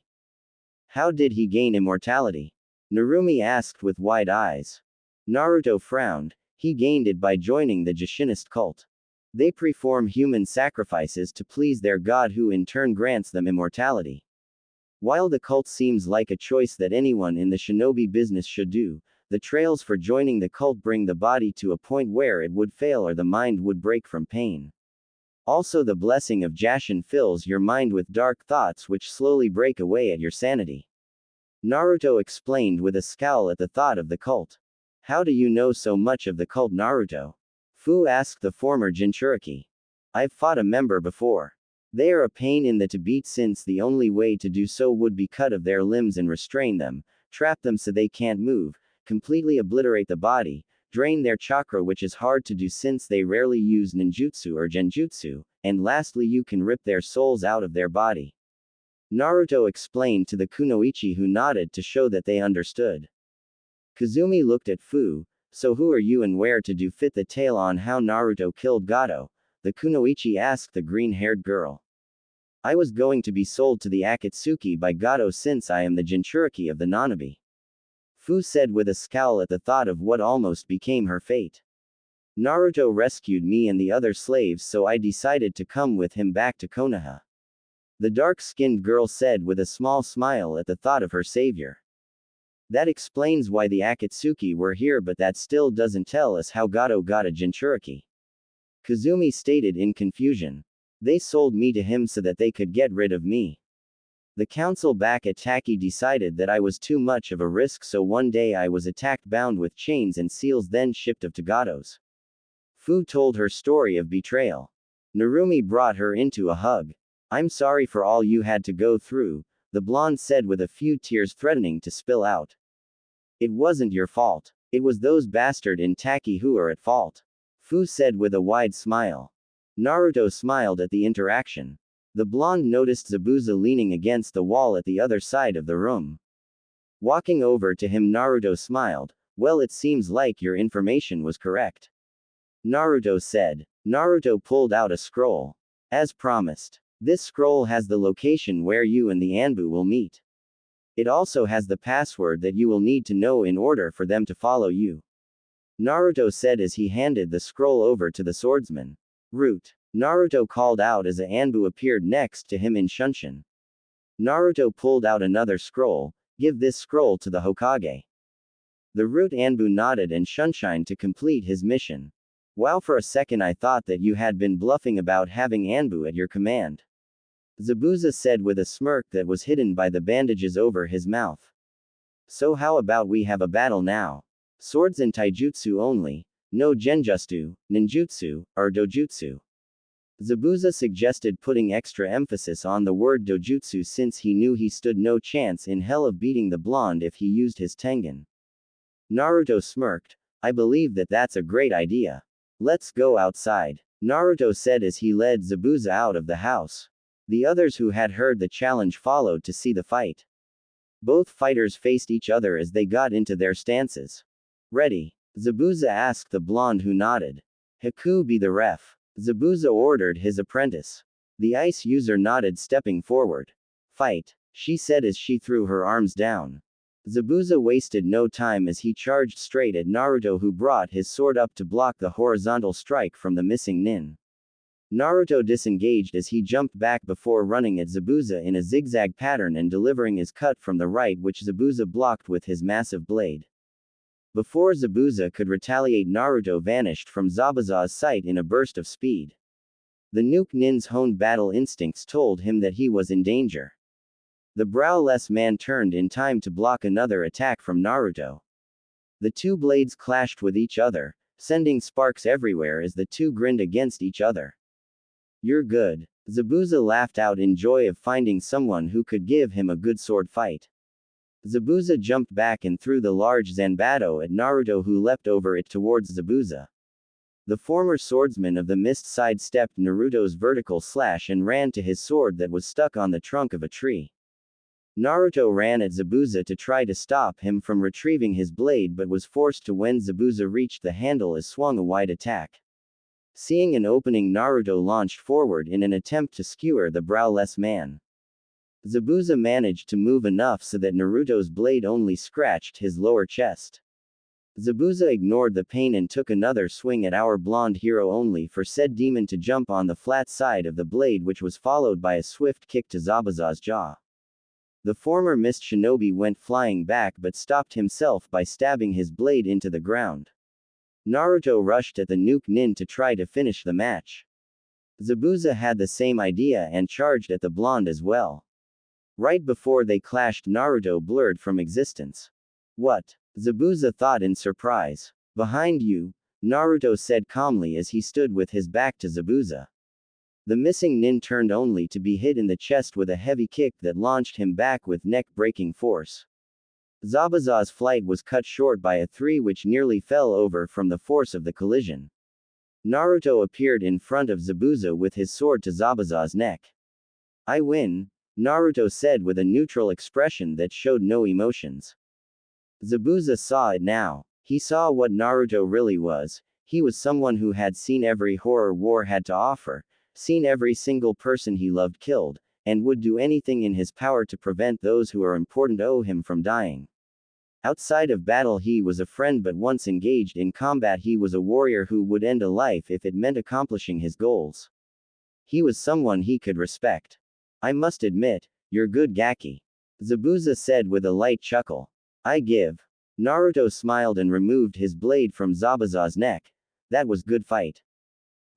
How did he gain immortality? Narumi asked with wide eyes. Naruto frowned. He gained it by joining the Jushinist cult. They perform human sacrifices to please their god, who in turn grants them immortality. While the cult seems like a choice that anyone in the shinobi business should do, the trails for joining the cult bring the body to a point where it would fail or the mind would break from pain. Also, the blessing of Jashin fills your mind with dark thoughts which slowly break away at your sanity. Naruto explained with a scowl at the thought of the cult. How do you know so much of the cult, Naruto? Fu asked the former Jinchuriki. I've fought a member before. They are a pain in the to beat, since the only way to do so would be cut of their limbs and restrain them, trap them so they can't move, completely obliterate the body, drain their chakra, which is hard to do since they rarely use ninjutsu or genjutsu, and lastly you can rip their souls out of their body. Naruto explained to the Kunoichi, who nodded to show that they understood. Kazumi looked at Fu. So who are you and where to do fit the tale on how Naruto killed Gado? The Kunoichi asked the green-haired girl. I was going to be sold to the Akatsuki by Gado since I am the Jinchuriki of the Nanabi. Fu said with a scowl at the thought of what almost became her fate. Naruto rescued me and the other slaves, so I decided to come with him back to Konoha. the dark-skinned girl said with a small smile at the thought of her savior. That explains why the Akatsuki were here, but that still doesn't tell us how Gato got a Jinchuriki. Kazumi stated in confusion. They sold me to him so that they could get rid of me. The council back at Taki decided that I was too much of a risk, so one day I was attacked bound with chains and seals, then shipped to Gato's. Fu told her story of betrayal. Narumi brought her into a hug. I'm sorry for all you had to go through, the blonde said with a few tears threatening to spill out. It wasn't your fault. It was those bastard in Taki who are at fault. Fu said with a wide smile. Naruto smiled at the interaction. The blonde noticed Zabuza leaning against the wall at the other side of the room. Walking over to him, Naruto smiled. Well, it seems like your information was correct. Naruto said. Naruto pulled out a scroll. As promised. This scroll has the location where you and the Anbu will meet. It also has the password that you will need to know in order for them to follow you. Naruto said as he handed the scroll over to the swordsman. Root. Naruto called out as a Anbu appeared next to him in Shunshin. Naruto pulled out another scroll. Give this scroll to the Hokage. The root Anbu nodded and Shunshin to complete his mission. Wow, for a second I thought that you had been bluffing about having Anbu at your command. Zabuza said with a smirk that was hidden by the bandages over his mouth. So how about we have a battle now? Swords and taijutsu only, no genjutsu, ninjutsu, or dojutsu. Zabuza suggested putting extra emphasis on the word dojutsu since he knew he stood no chance in hell of beating the blonde if he used his Tengen. Naruto smirked. I believe that that's a great idea. Let's go outside, Naruto said as he led Zabuza out of the house. The others who had heard the challenge followed to see the fight. Both fighters faced each other as they got into their stances. Ready? Zabuza asked the blonde who nodded. Haku be the ref. Zabuza ordered his apprentice. The ice user nodded, stepping forward. Fight, she said as she threw her arms down. Zabuza wasted no time as he charged straight at Naruto, who brought his sword up to block the horizontal strike from the missing nin. Naruto disengaged as he jumped back before running at Zabuza in a zigzag pattern and delivering his cut from the right, which Zabuza blocked with his massive blade. Before Zabuza could retaliate, Naruto vanished from Zabuza's sight in a burst of speed. The nuke nin's honed battle instincts told him that he was in danger. The browless man turned in time to block another attack from Naruto. The two blades clashed with each other, sending sparks everywhere as the two grinned against each other. You're good. Zabuza laughed out in joy of finding someone who could give him a good sword fight. Zabuza jumped back and threw the large Zanbato at Naruto, who leapt over it towards Zabuza. The former swordsman of the mist sidestepped Naruto's vertical slash and ran to his sword that was stuck on the trunk of a tree. Naruto ran at Zabuza to try to stop him from retrieving his blade, but was forced to when Zabuza reached the handle as swung a wide attack. Seeing an opening, Naruto launched forward in an attempt to skewer the browless man. Zabuza managed to move enough so that Naruto's blade only scratched his lower chest. Zabuza ignored the pain and took another swing at our blonde hero, only for said demon to jump on the flat side of the blade, which was followed by a swift kick to Zabuza's jaw. The former mist shinobi went flying back but stopped himself by stabbing his blade into the ground. Naruto rushed at the nuke nin to try to finish the match. Zabuza had the same idea and charged at the blonde as well. Right before they clashed, Naruto blurred from existence. What? Zabuza thought in surprise. Behind you, Naruto said calmly as he stood with his back to Zabuza. The missing nin turned only to be hit in the chest with a heavy kick that launched him back with neck-breaking force. Zabuza's flight was cut short by a 3 which nearly fell over from the force of the collision. Naruto appeared in front of Zabuza with his sword to Zabuza's neck. I win, Naruto said with a neutral expression that showed no emotions. Zabuza saw it now. He saw what Naruto really was. He was someone who had seen every horror war had to offer, seen every single person he loved killed, and would do anything in his power to prevent those who are important to him from dying. Outside of battle he was a friend, but once engaged in combat he was a warrior who would end a life if it meant accomplishing his goals. He was someone he could respect. I must admit, you're good Gaki. Zabuza said with a light chuckle. I give. Naruto smiled and removed his blade from Zabuza's neck. That was good fight.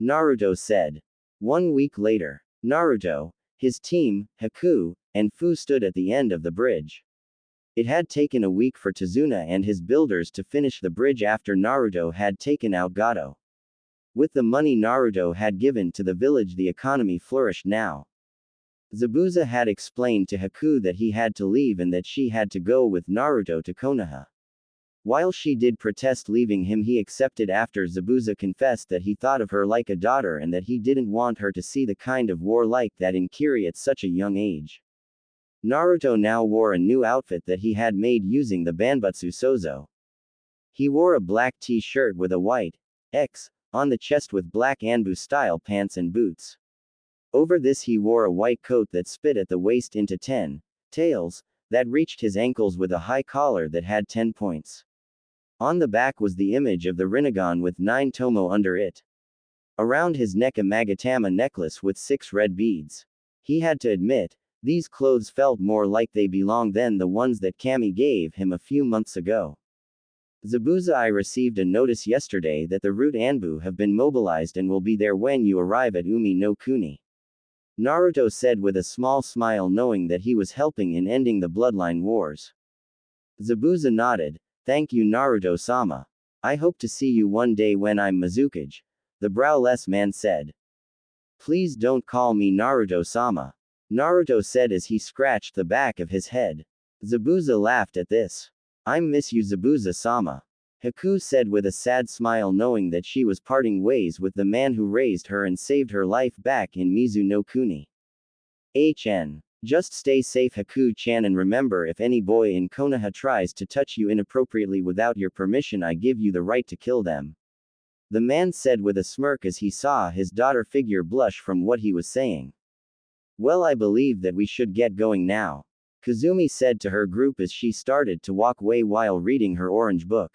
Naruto said. 1 week later, Naruto, his team, Haku, and Fu stood at the end of the bridge. It had taken a week for Tazuna and his builders to finish the bridge after Naruto had taken out Gato. With the money Naruto had given to the village, the economy flourished now. Zabuza had explained to Haku that he had to leave and that she had to go with Naruto to Konoha. While she did protest leaving him, he accepted after Zabuza confessed that he thought of her like a daughter and that he didn't want her to see the kind of war like that in Kiri at such a young age. Naruto now wore a new outfit that he had made using the Banbutsu Sozo. He wore a black t-shirt with a white X on the chest with black Anbu-style pants and boots. Over this he wore a white coat that spit at the waist into 10 tails, that reached his ankles with a high collar that had 10 points. On the back was the image of the Rinnegan with 9 tomo under it. Around his neck a Magatama necklace with 6 red beads. He had to admit, these clothes felt more like they belonged than the ones that Kami gave him a few months ago. Zabuza, I received a notice yesterday that the root Anbu have been mobilized and will be there when you arrive at Umi no Kuni. Naruto said with a small smile, knowing that he was helping in ending the bloodline wars. Zabuza nodded. Thank you Naruto-sama. I hope to see you one day when I'm Mizukage, the browless man said. Please don't call me Naruto-sama. Naruto said as he scratched the back of his head. Zabuza laughed at this. I miss you Zabuza-sama. Haku said with a sad smile, knowing that she was parting ways with the man who raised her and saved her life back in Mizu no Kuni. Just stay safe Haku-chan, and remember, if any boy in Konoha tries to touch you inappropriately without your permission, I give you the right to kill them. The man said with a smirk as he saw his daughter figure blush from what he was saying. Well, I believe that we should get going now, Kazumi said to her group as she started to walk away while reading her orange book.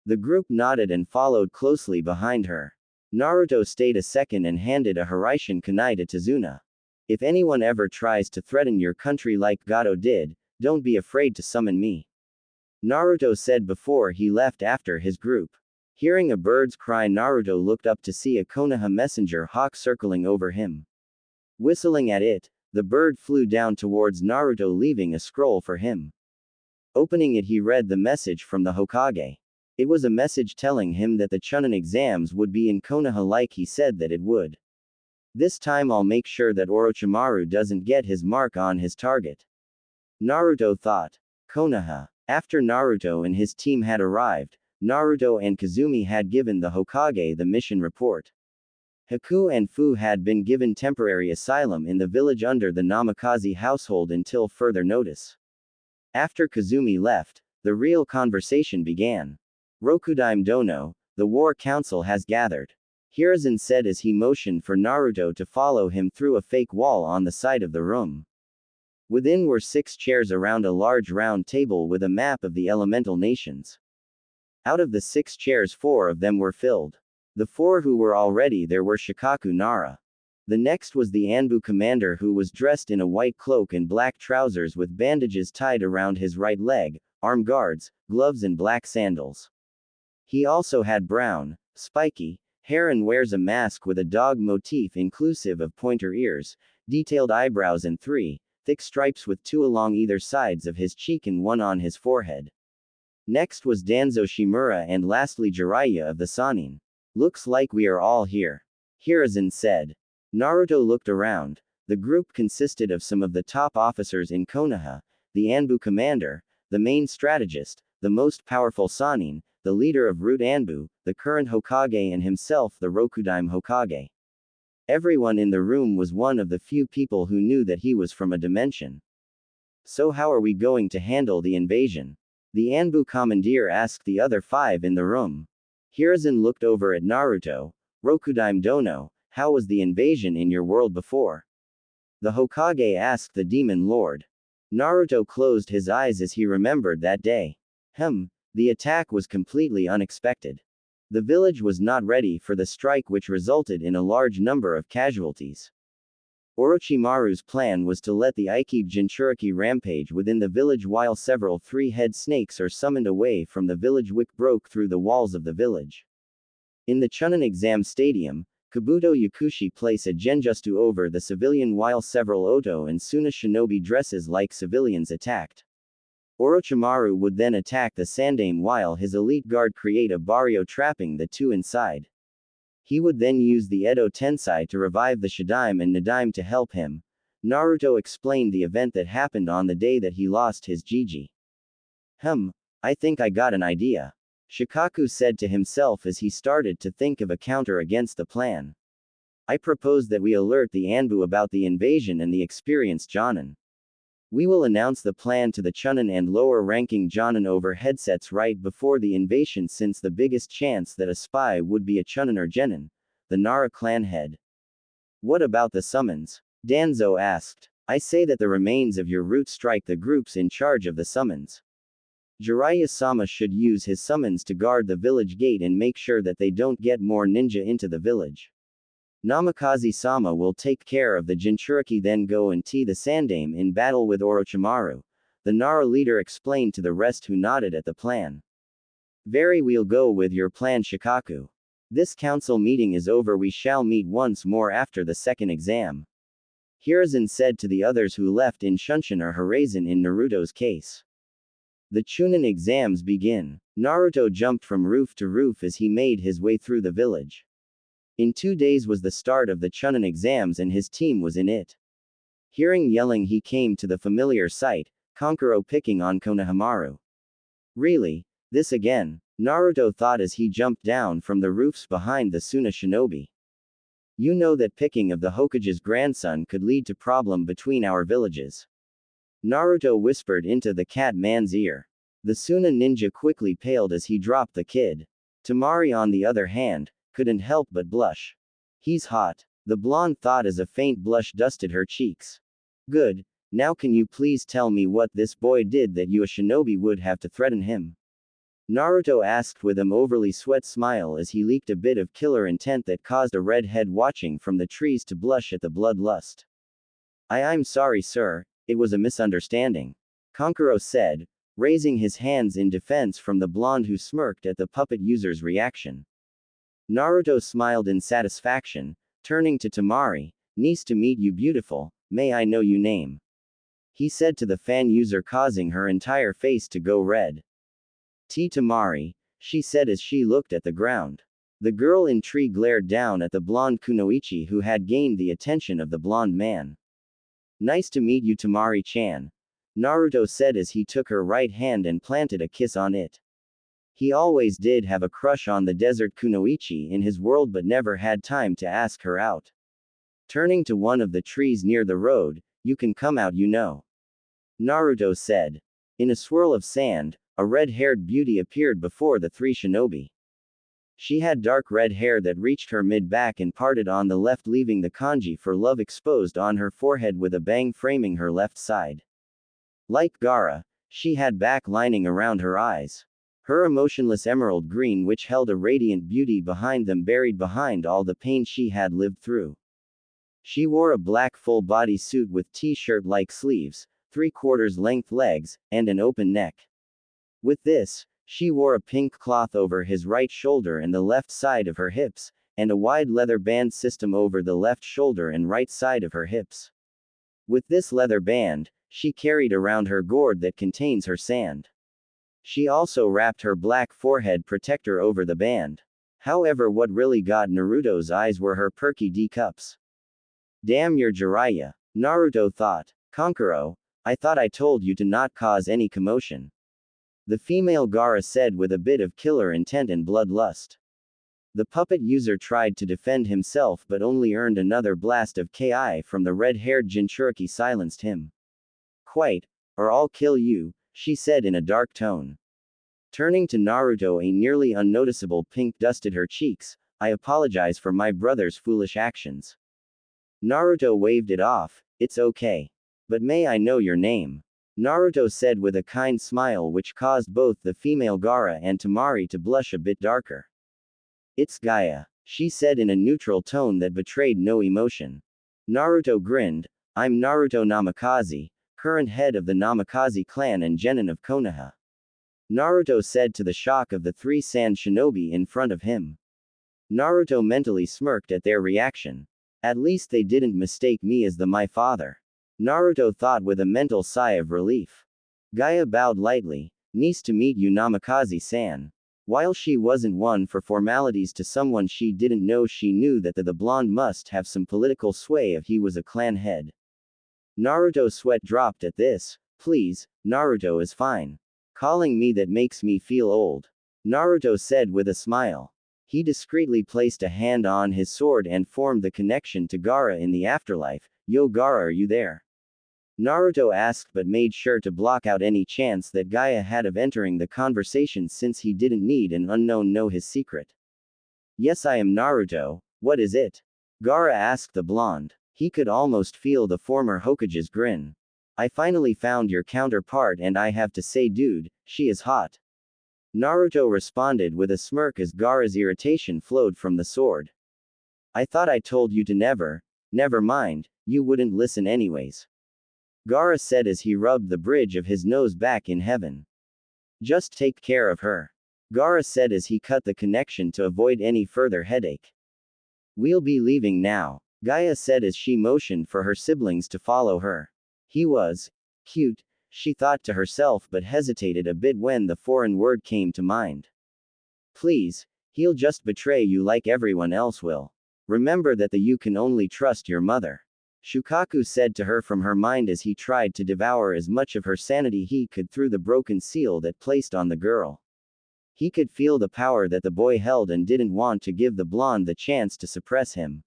The group nodded and followed closely behind her. Naruto stayed a second and handed a Hiraishin kunai to Tazuna. If anyone ever tries to threaten your country like Gato did, don't be afraid to summon me. Naruto said before he left after his group. Hearing a bird's cry, Naruto looked up to see a Konoha messenger hawk circling over him. Whistling at it, the bird flew down towards Naruto, leaving a scroll for him. Opening it, he read the message from the Hokage. It was a message telling him that the Chunin exams would be in Konoha like he said that it would. This time I'll make sure that Orochimaru doesn't get his mark on his target. Naruto thought. Konoha. After Naruto and his team had arrived, Naruto and Kazumi had given the Hokage the mission report. Haku and Fu had been given temporary asylum in the village under the Namikaze household until further notice. After Kazumi left, the real conversation began. Rokudaime Dono, the war council has gathered. Hiruzen said as he motioned for Naruto to follow him through a fake wall on the side of the room. Within were 6 chairs around a large round table with a map of the elemental nations. Out of the 6 chairs, 4 of them were filled. The 4 who were already there were Shikaku Nara. The next was the Anbu commander, who was dressed in a white cloak and black trousers with bandages tied around his right leg, arm guards, gloves and black sandals. He also had brown, spiky hair and wears a mask with a dog motif inclusive of pointer ears, detailed eyebrows and 3 thick stripes with 2 along either sides of his cheek and 1 on his forehead. Next was Danzo Shimura and lastly Jiraiya of the Sannin. Looks like we are all here, Hiruzen said. Naruto looked around. The group consisted of some of the top officers in Konoha, the Anbu commander, the main strategist, the most powerful Sannin, the leader of Root Anbu, the current Hokage and himself the Rokudaime Hokage. Everyone in the room was one of the few people who knew that he was from a dimension. So how are we going to handle the invasion? The Anbu commandeer asked the other 5 in the room. Hiruzen looked over at Naruto. Rokudaime Dono, how was the invasion in your world before? The Hokage asked the demon lord. Naruto closed his eyes as he remembered that day. The attack was completely unexpected. The village was not ready for the strike, which resulted in a large number of casualties. Orochimaru's plan was to let the Ikebe Jinchuriki rampage within the village while several three-head snakes are summoned away from the village which broke through the walls of the village. In the Chunin exam stadium, Kabuto Yakushi place a genjutsu over the civilian while several Oto and Suna shinobi dresses like civilians attacked. Orochimaru would then attack the Sandaime while his elite guard create a barrio trapping the two inside. He would then use the Edo Tensei to revive the Shadaime and Nadaime to help him. Naruto explained the event that happened on the day that he lost his Jiji. I think I got an idea. Shikaku said to himself as he started to think of a counter against the plan. I propose that we alert the Anbu about the invasion and the experienced Jonin. We will announce the plan to the Chunin and lower-ranking Jonin over headsets right before the invasion since the biggest chance that a spy would be a Chunin or Genin, the Nara clan head. What about the summons? Danzo asked. I say that the remains of your route strike the groups in charge of the summons. Jiraiya-sama should use his summons to guard the village gate and make sure that they don't get more ninja into the village. Namikaze-sama will take care of the Jinchuriki, then go and tee the Sandaime in battle with Orochimaru, the Nara leader explained to the rest who nodded at the plan. Very we'll go with your plan, Shikaku. This council meeting is over, we shall meet once more after the second exam. Hiruzen said to the others who left in Shunshin or Hiruzen in Naruto's case. The Chunin exams begin. Naruto jumped from roof to roof as he made his way through the village. In 2 days was the start of the Chunin exams and his team was in it. Hearing yelling, he came to the familiar sight, Kankuro picking on Konohamaru. Really? This again? Naruto thought as he jumped down from the roofs behind the Suna shinobi. You know that picking of the Hokage's grandson could lead to problem between our villages. Naruto whispered into the cat man's ear. The Suna ninja quickly paled as he dropped the kid. Tamari, on the other hand, couldn't help but blush. He's hot, the blonde thought as a faint blush dusted her cheeks. Good, now can you please tell me what this boy did that you, a shinobi, would have to threaten him? Naruto asked with an overly sweat smile as he leaked a bit of killer intent that caused a redhead watching from the trees to blush at the bloodlust. I'm sorry, sir, it was a misunderstanding. Kankuro said, raising his hands in defense from the blonde who smirked at the puppet user's reaction. Naruto smiled in satisfaction, turning to Tamari. Nice to meet you, beautiful, may I know your name? He said to the fan user, causing her entire face to go red. Tamari, she said as she looked at the ground. The girl in tree glared down at the blonde Kunoichi who had gained the attention of the blonde man. Nice to meet you, Tamari-chan. Naruto said as he took her right hand and planted a kiss on it. He always did have a crush on the desert Kunoichi in his world but never had time to ask her out. Turning to one of the trees near the road, you can come out, you know. Naruto said. In a swirl of sand, a red-haired beauty appeared before the three shinobi. She had dark red hair that reached her mid-back and parted on the left, leaving the kanji for love exposed on her forehead with a bang framing her left side. Like Gaara, she had back lining around her eyes. Her emotionless emerald green which held a radiant beauty behind them, buried behind all the pain she had lived through. She wore a black full-body suit with t-shirt-like sleeves, 3/4 length legs, and an open neck. With this, she wore a pink cloth over his right shoulder and the left side of her hips, and a wide leather band system over the left shoulder and right side of her hips. With this leather band, she carried around her gourd that contains her sand. She also wrapped her black forehead protector over the band. However, what really got Naruto's eyes were her perky D cups. Damn your Jiraiya, Naruto thought. Kankuro, I thought I told you to not cause any commotion. The female Gaara said with a bit of killer intent and bloodlust. The puppet user tried to defend himself but only earned another blast of Ki from the red-haired Jinchuriki silenced him. Quite, or I'll kill you, she said in a dark tone. Turning to Naruto, a nearly unnoticeable pink dusted her cheeks. I apologize for my brother's foolish actions. Naruto waved it off. It's okay. But may I know your name? Naruto said with a kind smile which caused both the female Gaara and Tamari to blush a bit darker. It's Gaia, she said in a neutral tone that betrayed no emotion. Naruto grinned. I'm Naruto Namikaze, current head of the Namikaze clan and genin of Konoha. Naruto said to the shock of the three sand shinobi in front of him. Naruto mentally smirked at their reaction. At least they didn't mistake me as my father. Naruto thought with a mental sigh of relief. Gaia bowed lightly. Nice to meet you Namikaze-san. While she wasn't one for formalities to someone she didn't know, she knew that the blonde must have some political sway if he was a clan head. Naruto's sweat dropped at this. Please, Naruto is fine. Calling me that makes me feel old. Naruto said with a smile. He discreetly placed a hand on his sword and formed the connection to Gaara in the afterlife. Yo Gaara, are you there? Naruto asked but made sure to block out any chance that Gaia had of entering the conversation since he didn't need an unknown know his secret. Yes, I am Naruto. What is it? Gaara asked the blonde. He could almost feel the former Hokage's grin. I finally found your counterpart and I have to say dude, she is hot. Naruto responded with a smirk as Gaara's irritation flowed from the sword. I thought I told you to never mind, you wouldn't listen anyways. Gaara said as he rubbed the bridge of his nose back in heaven. Just take care of her. Gaara said as he cut the connection to avoid any further headache. We'll be leaving now, Gaia said as she motioned for her siblings to follow her. He was cute, she thought to herself but hesitated a bit when the foreign word came to mind. Please, he'll just betray you like everyone else will. Remember that you can only trust your mother. Shukaku said to her from her mind as he tried to devour as much of her sanity he could through the broken seal that placed on the girl. He could feel the power that the boy held and didn't want to give the blonde the chance to suppress him.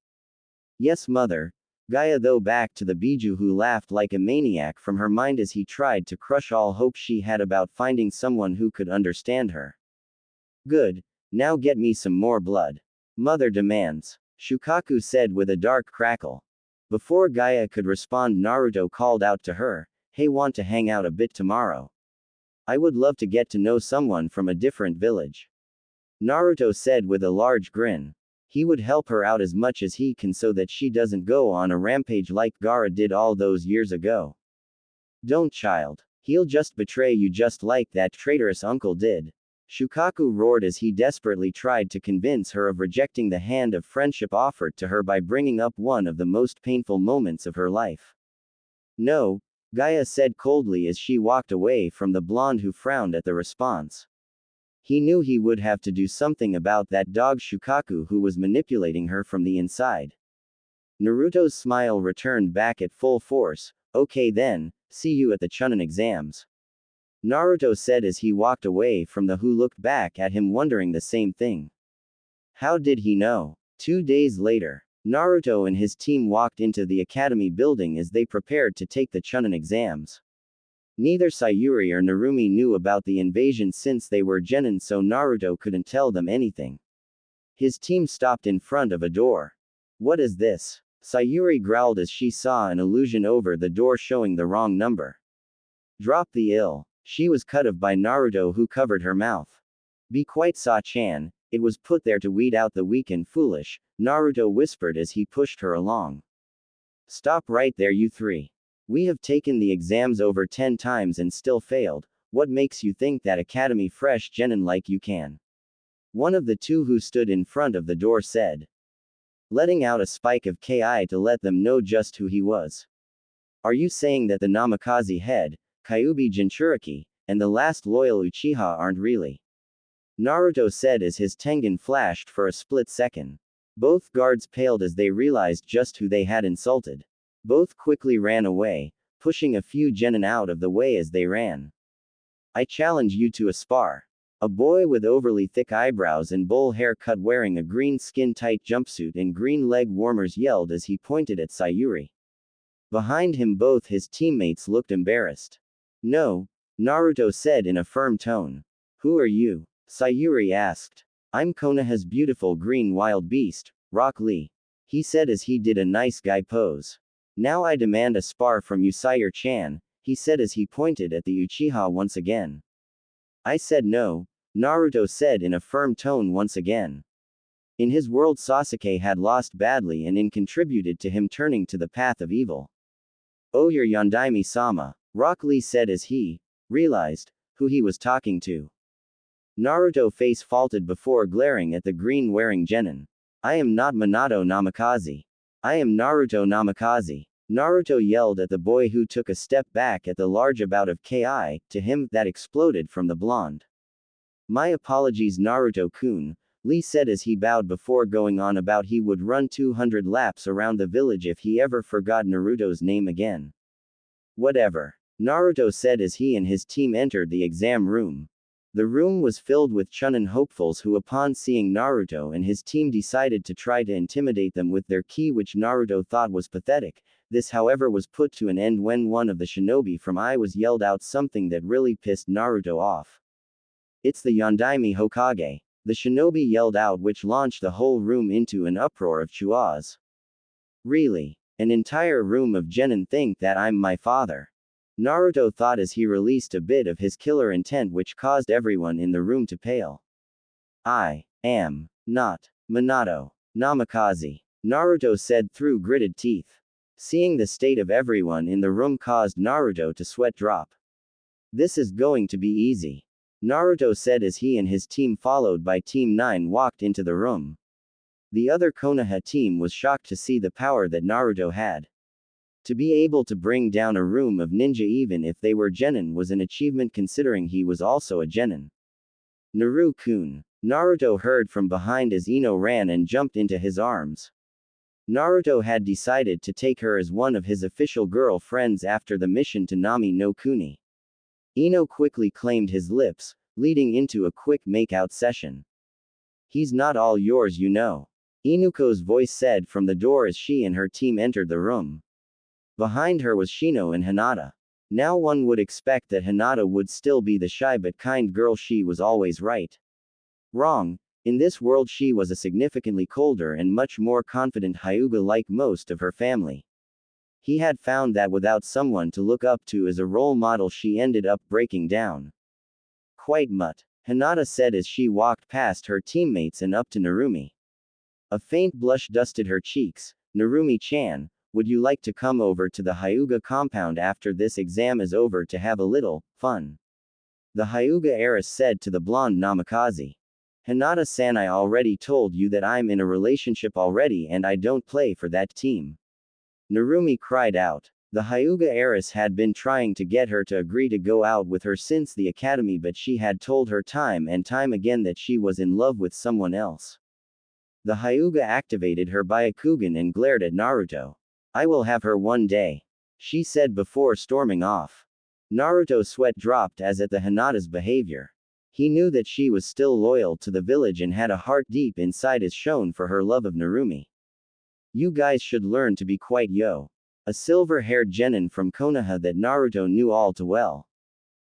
Yes, mother. Gaia though back to the Biju who laughed like a maniac from her mind as he tried to crush all hope she had about finding someone who could understand her. Good. Now get me some more blood. Mother demands. Shukaku said with a dark crackle. Before Gaia could respond, Naruto called out to her, hey, want to hang out a bit tomorrow? I would love to get to know someone from a different village. Naruto said with a large grin. He would help her out as much as he can so that she doesn't go on a rampage like Gaara did all those years ago. Don't, child. He'll just betray you just like that traitorous uncle did. Shukaku roared as he desperately tried to convince her of rejecting the hand of friendship offered to her by bringing up one of the most painful moments of her life. No, Gaia said coldly as she walked away from the blonde who frowned at the response. He knew he would have to do something about that dog Shukaku who was manipulating her from the inside. Naruto's smile returned back at full force. Okay then, see you at the Chunin exams. Naruto said as he walked away from the who looked back at him wondering the same thing. How did he know? 2 days later, Naruto and his team walked into the academy building as they prepared to take the Chunin exams. Neither Sayuri or Narumi knew about the invasion since they were genin, so Naruto couldn't tell them anything. His team stopped in front of a door. What is this? Sayuri growled as she saw an illusion over the door showing the wrong number. Drop the ill. She was cut off by Naruto who covered her mouth. Be quiet, Sa-chan, it was put there to weed out the weak and foolish, Naruto whispered as he pushed her along. Stop right there you three. We have taken the exams over 10 times and still failed, what makes you think that academy fresh genin like you can? One of the two who stood in front of the door said, letting out a spike of ki to let them know just who he was. Are you saying that the Namikaze head, Kyuubi Jinchuriki, and the last loyal Uchiha aren't really? Naruto said as his Tengen flashed for a split second. Both guards paled as they realized just who they had insulted. Both quickly ran away, pushing a few genin out of the way as they ran. I challenge you to a spar. A boy with overly thick eyebrows and bowl haircut wearing a green skin-tight jumpsuit and green leg warmers yelled as he pointed at Sayuri. Behind him both his teammates looked embarrassed. No, Naruto said in a firm tone. Who are you? Sayuri asked. I'm Konoha's beautiful green wild beast, Rock Lee. He said as he did a nice guy pose. Now I demand a spar from you Sayuri-chan, he said as he pointed at the Uchiha once again. I said no, Naruto said in a firm tone once again. In his world, Sasuke had lost badly and contributed to him turning to the path of evil. Oh, your Yondaime-sama, Rock Lee said as he realized who he was talking to. Naruto face faulted before glaring at the green-wearing genin. I am not Minato Namikaze. I am Naruto Namikaze. Naruto yelled at the boy who took a step back at the large bout of Ki to him that exploded from the blonde. My apologies, Naruto-kun, Lee said as he bowed before going on about he would run 200 laps around the village if he ever forgot Naruto's name again. Whatever, Naruto said as he and his team entered the exam room. The room was filled with Chunin hopefuls who upon seeing Naruto and his team decided to try to intimidate them with their ki, which Naruto thought was pathetic. This however was put to an end when one of the shinobi from I was yelled out something that really pissed Naruto off. It's the Yondaime Hokage. The shinobi yelled out, which launched the whole room into an uproar of chuas. Really? An entire room of genin think that I'm my father? Naruto thought as he released a bit of his killer intent, which caused everyone in the room to pale. I am not Minato Namikaze, Naruto said through gritted teeth. Seeing the state of everyone in the room caused Naruto to sweat drop. This is going to be easy, Naruto said as he and his team followed by Team 9 walked into the room. The other Konoha team was shocked to see the power that Naruto had. To be able to bring down a room of ninja even if they were genin was an achievement considering he was also a genin. Naru-kun, Naruto heard from behind as Ino ran and jumped into his arms. Naruto had decided to take her as one of his official girl friends after the mission to Nami no Kuni. Ino quickly claimed his lips, leading into a quick makeout session. He's not all yours, you know, Inuko's voice said from the door as she and her team entered the room. Behind her was Shino and Hinata. Now one would expect that Hinata would still be the shy but kind girl she was always right. Wrong. In this world she was a significantly colder and much more confident Hyuga like most of her family. He had found that without someone to look up to as a role model she ended up breaking down. Quite mutt, Hinata said as she walked past her teammates and up to Narumi. A faint blush dusted her cheeks. Narumi-chan, would you like to come over to the Hyuga compound after this exam is over to have a little fun? The Hyuga heiress said to the blonde Namikaze. Hinata-san, I already told you that I'm in a relationship already and I don't play for that team. Narumi cried out. The Hyuga heiress had been trying to get her to agree to go out with her since the academy, but she had told her time and time again that she was in love with someone else. The Hyuga activated her Byakugan and glared at Naruto. I will have her one day, she said before storming off. Naruto's sweat dropped as at the Hinata's behavior. He knew that she was still loyal to the village and had a heart deep inside as shown for her love of Narumi. You guys should learn to be quite yo. A silver-haired genin from Konoha that Naruto knew all too well.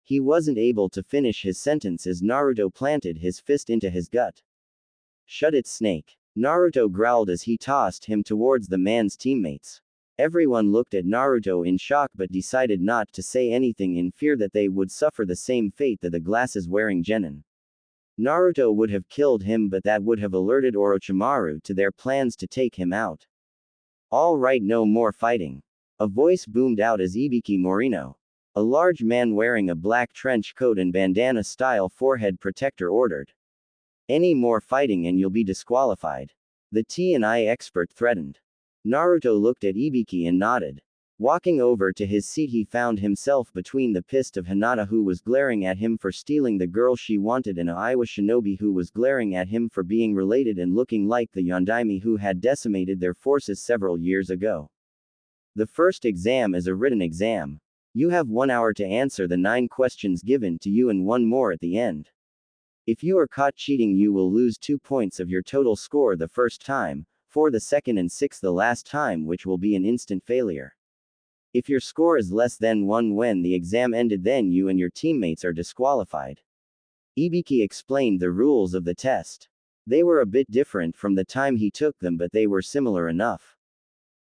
He wasn't able to finish his sentence as Naruto planted his fist into his gut. Shut it, snake, Naruto growled as he tossed him towards the man's teammates. Everyone looked at Naruto in shock but decided not to say anything in fear that they would suffer the same fate that the glasses-wearing genin. Naruto would have killed him, but that would have alerted Orochimaru to their plans to take him out. All right, no more fighting. A voice boomed out as Ibiki Morino, a large man wearing a black trench coat and bandana-style forehead protector, ordered. Any more fighting and you'll be disqualified. The T&I expert threatened. Naruto looked at Ibiki and nodded. Walking over to his seat, he found himself between the pissed of Hinata, who was glaring at him for stealing the girl she wanted, and a Iowa shinobi who was glaring at him for being related and looking like the Yondaime who had decimated their forces several years ago. The first exam is a written exam. You have 1 hour to answer the 9 questions given to you and 1 more at the end. If you are caught cheating, you will lose 2 points of your total score the first time, 4 the second and 6 the last time, which will be an instant failure. If your score is less than 1 when the exam ended, then you and your teammates are disqualified. Ibiki explained the rules of the test. They were a bit different from the time he took them, but they were similar enough.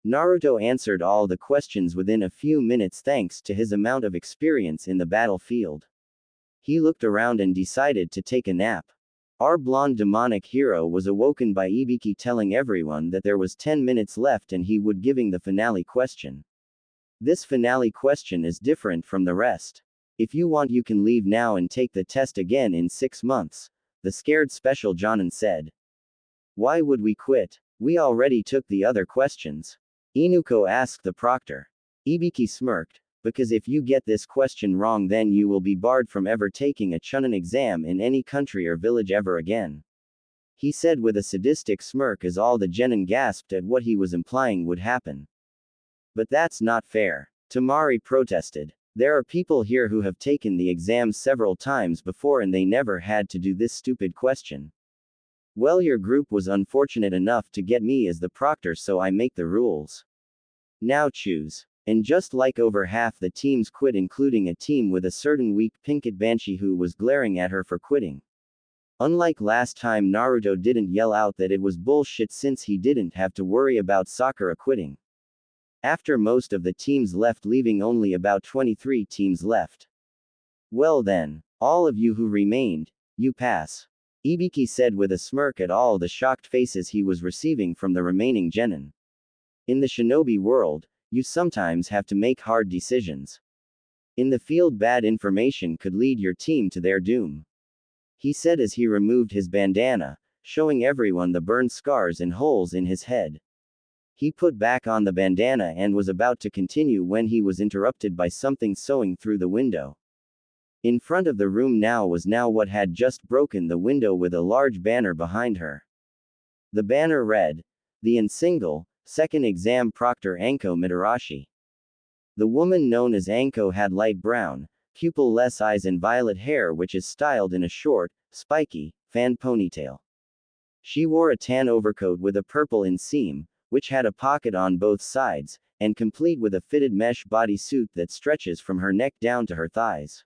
Naruto answered all the questions within a few minutes thanks to his amount of experience in the battlefield. He looked around and decided to take a nap. Our blonde demonic hero was awoken by Ibiki telling everyone that there was 10 minutes left and he would giving the finale question. This finale question is different from the rest. If you want you can leave now and take the test again in 6 months, the scared special Jonan said. Why would we quit? We already took the other questions. Inuko asked the proctor. Ibiki smirked, because if you get this question wrong then you will be barred from ever taking a Chunin exam in any country or village ever again. He said with a sadistic smirk as all the genin gasped at what he was implying would happen. But that's not fair. Tamari protested. There are people here who have taken the exam several times before and they never had to do this stupid question. Well, your group was unfortunate enough to get me as the proctor, so I make the rules. Now choose. And just like over half the teams quit, including a team with a certain weak Pinkett Banshee who was glaring at her for quitting. Unlike last time, Naruto didn't yell out that it was bullshit since he didn't have to worry about Sakura quitting. After most of the teams left, leaving only about 23 teams left. Well then, all of you who remained, you pass. Ibiki said with a smirk at all the shocked faces he was receiving from the remaining genin. In the shinobi world, you sometimes have to make hard decisions. In the field, bad information could lead your team to their doom. He said as he removed his bandana, showing everyone the burned scars and holes in his head. He put back on the bandana and was about to continue when he was interrupted by something sewing through the window. In front of the room now was what had just broken the window with a large banner behind her. The banner read, "The and single, second exam proctor Anko Mitarashi." The woman known as Anko had light brown, pupil-less eyes and violet hair which is styled in a short, spiky, fan ponytail. She wore a tan overcoat with a purple inseam, which had a pocket on both sides, and complete with a fitted mesh bodysuit that stretches from her neck down to her thighs.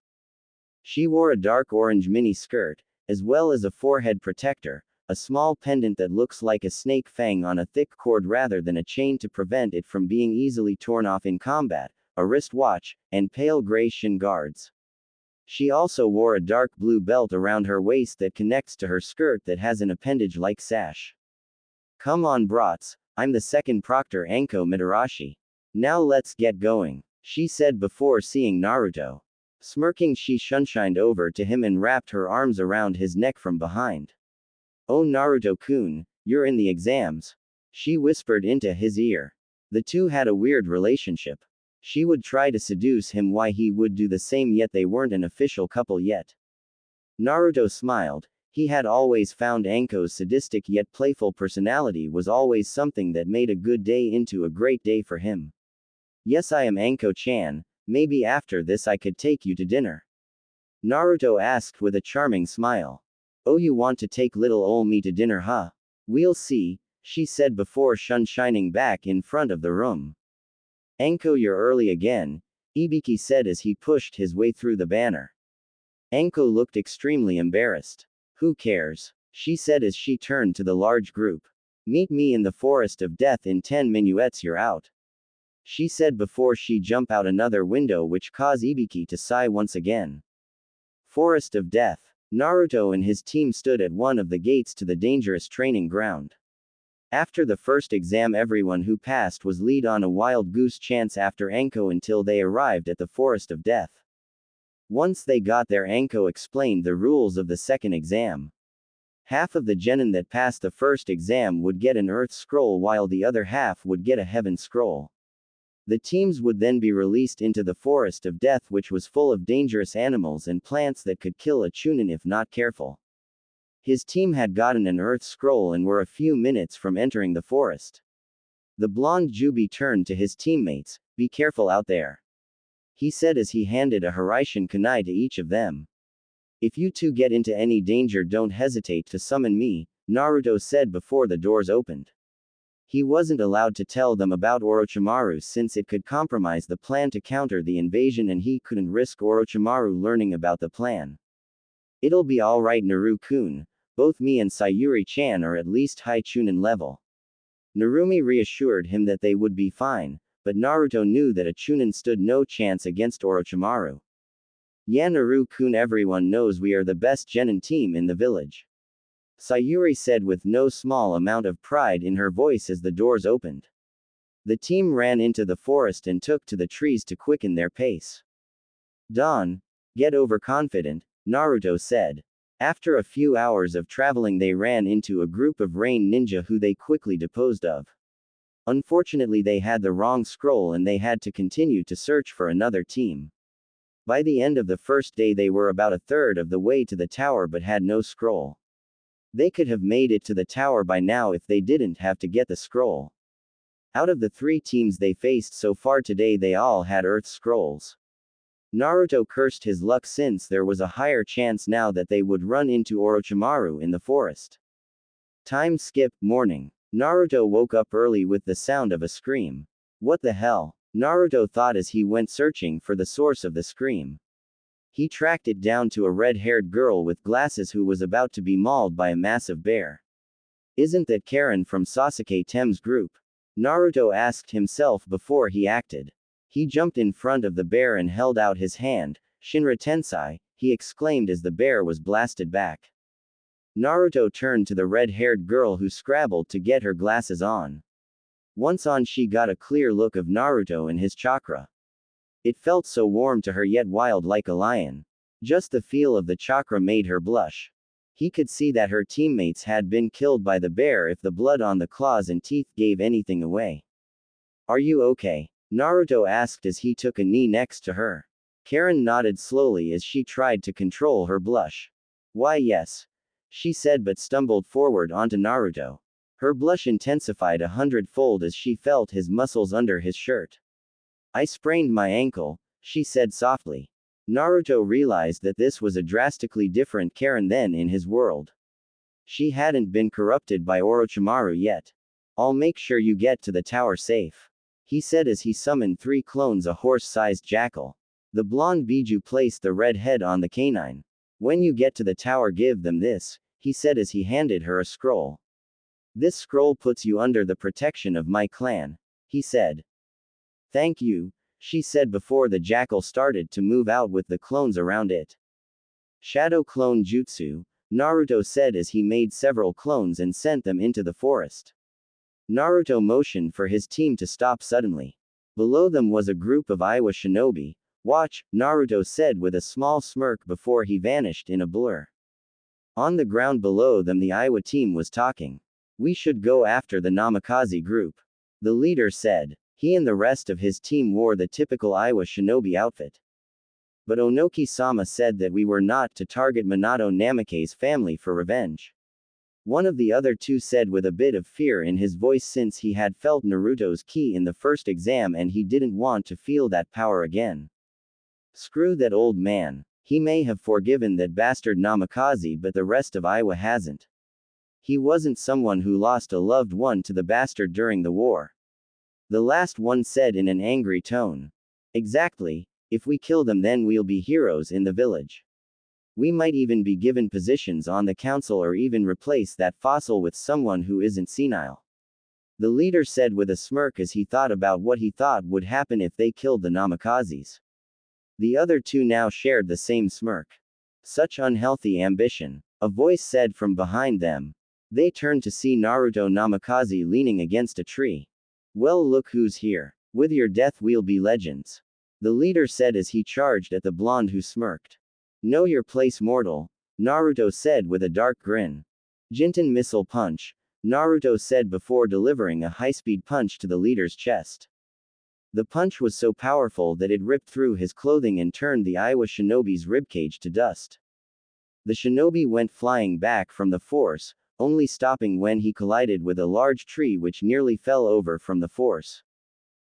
She wore a dark orange mini skirt, as well as a forehead protector, a small pendant that looks like a snake fang on a thick cord rather than a chain to prevent it from being easily torn off in combat, a wristwatch, and pale gray shin guards. She also wore a dark blue belt around her waist that connects to her skirt that has an appendage-like sash. "Come on brats, I'm the second proctor Anko Mitarashi. Now let's get going," she said before seeing Naruto. Smirking, she sunshined over to him and wrapped her arms around his neck from behind. "Oh Naruto-kun, you're in the exams," she whispered into his ear. The two had a weird relationship. She would try to seduce him while he would do the same, yet they weren't an official couple yet. Naruto smiled. He had always found Anko's sadistic yet playful personality was always something that made a good day into a great day for him. "Yes, I am Anko-chan. Maybe after this I could take you to dinner?" Naruto asked with a charming smile. "Oh, you want to take little ol' me to dinner, huh? We'll see," she said before shining back in front of the room. "Anko, you're early again," Ibiki said as he pushed his way through the banner. Anko looked extremely embarrassed. "Who cares?" she said as she turned to the large group. "Meet me in the Forest of Death in 10 minuets, you're out," she said before she jumped out another window, which caused Ibiki to sigh once again. Forest of Death. Naruto and his team stood at one of the gates to the dangerous training ground. After the first exam, everyone who passed was lead on a wild goose chance after Anko until they arrived at the Forest of Death. Once they got there, Anko explained the rules of the second exam. Half of the genin that passed the first exam would get an Earth Scroll while the other half would get a Heaven Scroll. The teams would then be released into the Forest of Death, which was full of dangerous animals and plants that could kill a Chunin if not careful. His team had gotten an Earth Scroll and were a few minutes from entering the forest. The blonde Jubi turned to his teammates. "Be careful out there," he said as he handed a Hiraishin kunai to each of them. "If you two get into any danger, don't hesitate to summon me," Naruto said before the doors opened. He wasn't allowed to tell them about Orochimaru since it could compromise the plan to counter the invasion, and he couldn't risk Orochimaru learning about the plan. "It'll be alright, Naru-kun. Both me and Sayuri-chan are at least high Chunin level." Narumi reassured him that they would be fine, but Naruto knew that a Chunin stood no chance against Orochimaru. "Yeah, Naru-kun, everyone knows we are the best genin team in the village. Sayuri said with no small amount of pride in her voice as the doors opened. The team ran into the forest and took to the trees to quicken their pace. Don't get overconfident, Naruto said. After a few hours of traveling, they ran into a group of rain ninja who they quickly disposed of. Unfortunately, they had the wrong scroll and they had to continue to search for another team. By the end of the first day, they were about a third of the way to the tower but had no scroll. They could have made it to the tower by now if they didn't have to get the scroll. Out of the 3 teams they faced so far today, they all had Earth scrolls. Naruto cursed his luck since there was a higher chance now that they would run into Orochimaru in the forest. Time skip, morning. Naruto woke up early with the sound of a scream. What the hell? Naruto thought as he went searching for the source of the scream. He tracked it down to a red-haired girl with glasses who was about to be mauled by a massive bear. Isn't that Karen from Sasuke Tem's group? Naruto asked himself before he acted. He jumped in front of the bear and held out his hand. Shinra Tensei, he exclaimed as the bear was blasted back. Naruto turned to the red-haired girl who scrabbled to get her glasses on. Once on, she got a clear look of Naruto and his chakra. It felt so warm to her yet wild like a lion. Just the feel of the chakra made her blush. He could see that her teammates had been killed by the bear if the blood on the claws and teeth gave anything away. Are you okay? Naruto asked as he took a knee next to her. Karen nodded slowly as she tried to control her blush. Why yes, she said, but stumbled forward onto Naruto. Her blush intensified 100-fold as she felt his muscles under his shirt. I sprained my ankle, she said softly. Naruto realized that this was a drastically different Karen than in his world. She hadn't been corrupted by Orochimaru yet. I'll make sure you get to the tower safe, he said as he summoned 3 clones, a horse-sized jackal. The blonde Biju placed the red head on the canine. When you get to the tower, give them this, he said as he handed her a scroll. This scroll puts you under the protection of my clan, he said. Thank you, she said before the jackal started to move out with the clones around it. Shadow clone jutsu, Naruto said as he made several clones and sent them into the forest. Naruto motioned for his team to stop suddenly. Below them was a group of Iwa shinobi. Watch, Naruto said with a small smirk before he vanished in a blur. On the ground below them, the Iwa team was talking. We should go after the Namikaze group, the leader said. He and the rest of his team wore the typical Iwa shinobi outfit. But Onoki-sama said that we were not to target Minato Namikaze's family for revenge. One of the other 2 said with a bit of fear in his voice since he had felt Naruto's ki in the first exam and he didn't want to feel that power again. Screw that old man. He may have forgiven that bastard Namikaze, but the rest of Iwa hasn't. He wasn't someone who lost a loved one to the bastard during the war. The last one said in an angry tone. Exactly. If we kill them, then we'll be heroes in the village. We might even be given positions on the council or even replace that fossil with someone who isn't senile. The leader said with a smirk as he thought about what he thought would happen if they killed the Namikazes. The other 2 now shared the same smirk. Such unhealthy ambition, a voice said from behind them. They turned to see Naruto Namikaze leaning against a tree. Well, look who's here. With your death we'll be legends, the leader said as he charged at the blonde who smirked. Know your place, mortal, Naruto said with a dark grin. Jinten missile punch, Naruto said before delivering a high-speed punch to the leader's chest. The punch was so powerful that it ripped through his clothing and turned the Iwa shinobi's ribcage to dust. The shinobi went flying back from the force, only stopping when he collided with a large tree which nearly fell over from the force.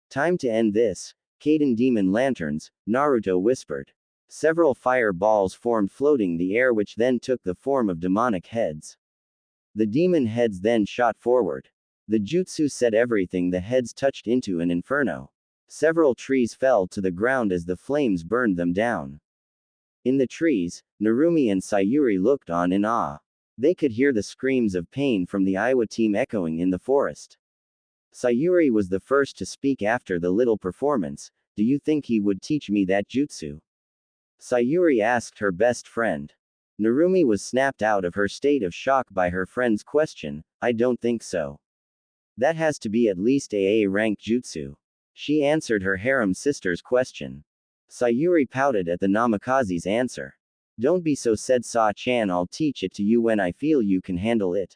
Time to end this. Kaden demon lanterns, Naruto whispered. Several fire balls formed floating the air which then took the form of demonic heads. The demon heads then shot forward. The jutsu set everything the heads touched into an inferno. Several trees fell to the ground as the flames burned them down. In the trees, Narumi and Sayuri looked on in awe. They could hear the screams of pain from the Iwa team echoing in the forest. Sayuri was the first to speak after the little performance. Do you think he would teach me that jutsu? Sayuri asked her best friend. Narumi was snapped out of her state of shock by her friend's question. I don't think so. That has to be at least AA rank jutsu. She answered her harem sister's question. Sayuri pouted at the Namikaze's answer. Don't be so, said Sa-chan, I'll teach it to you when I feel you can handle it.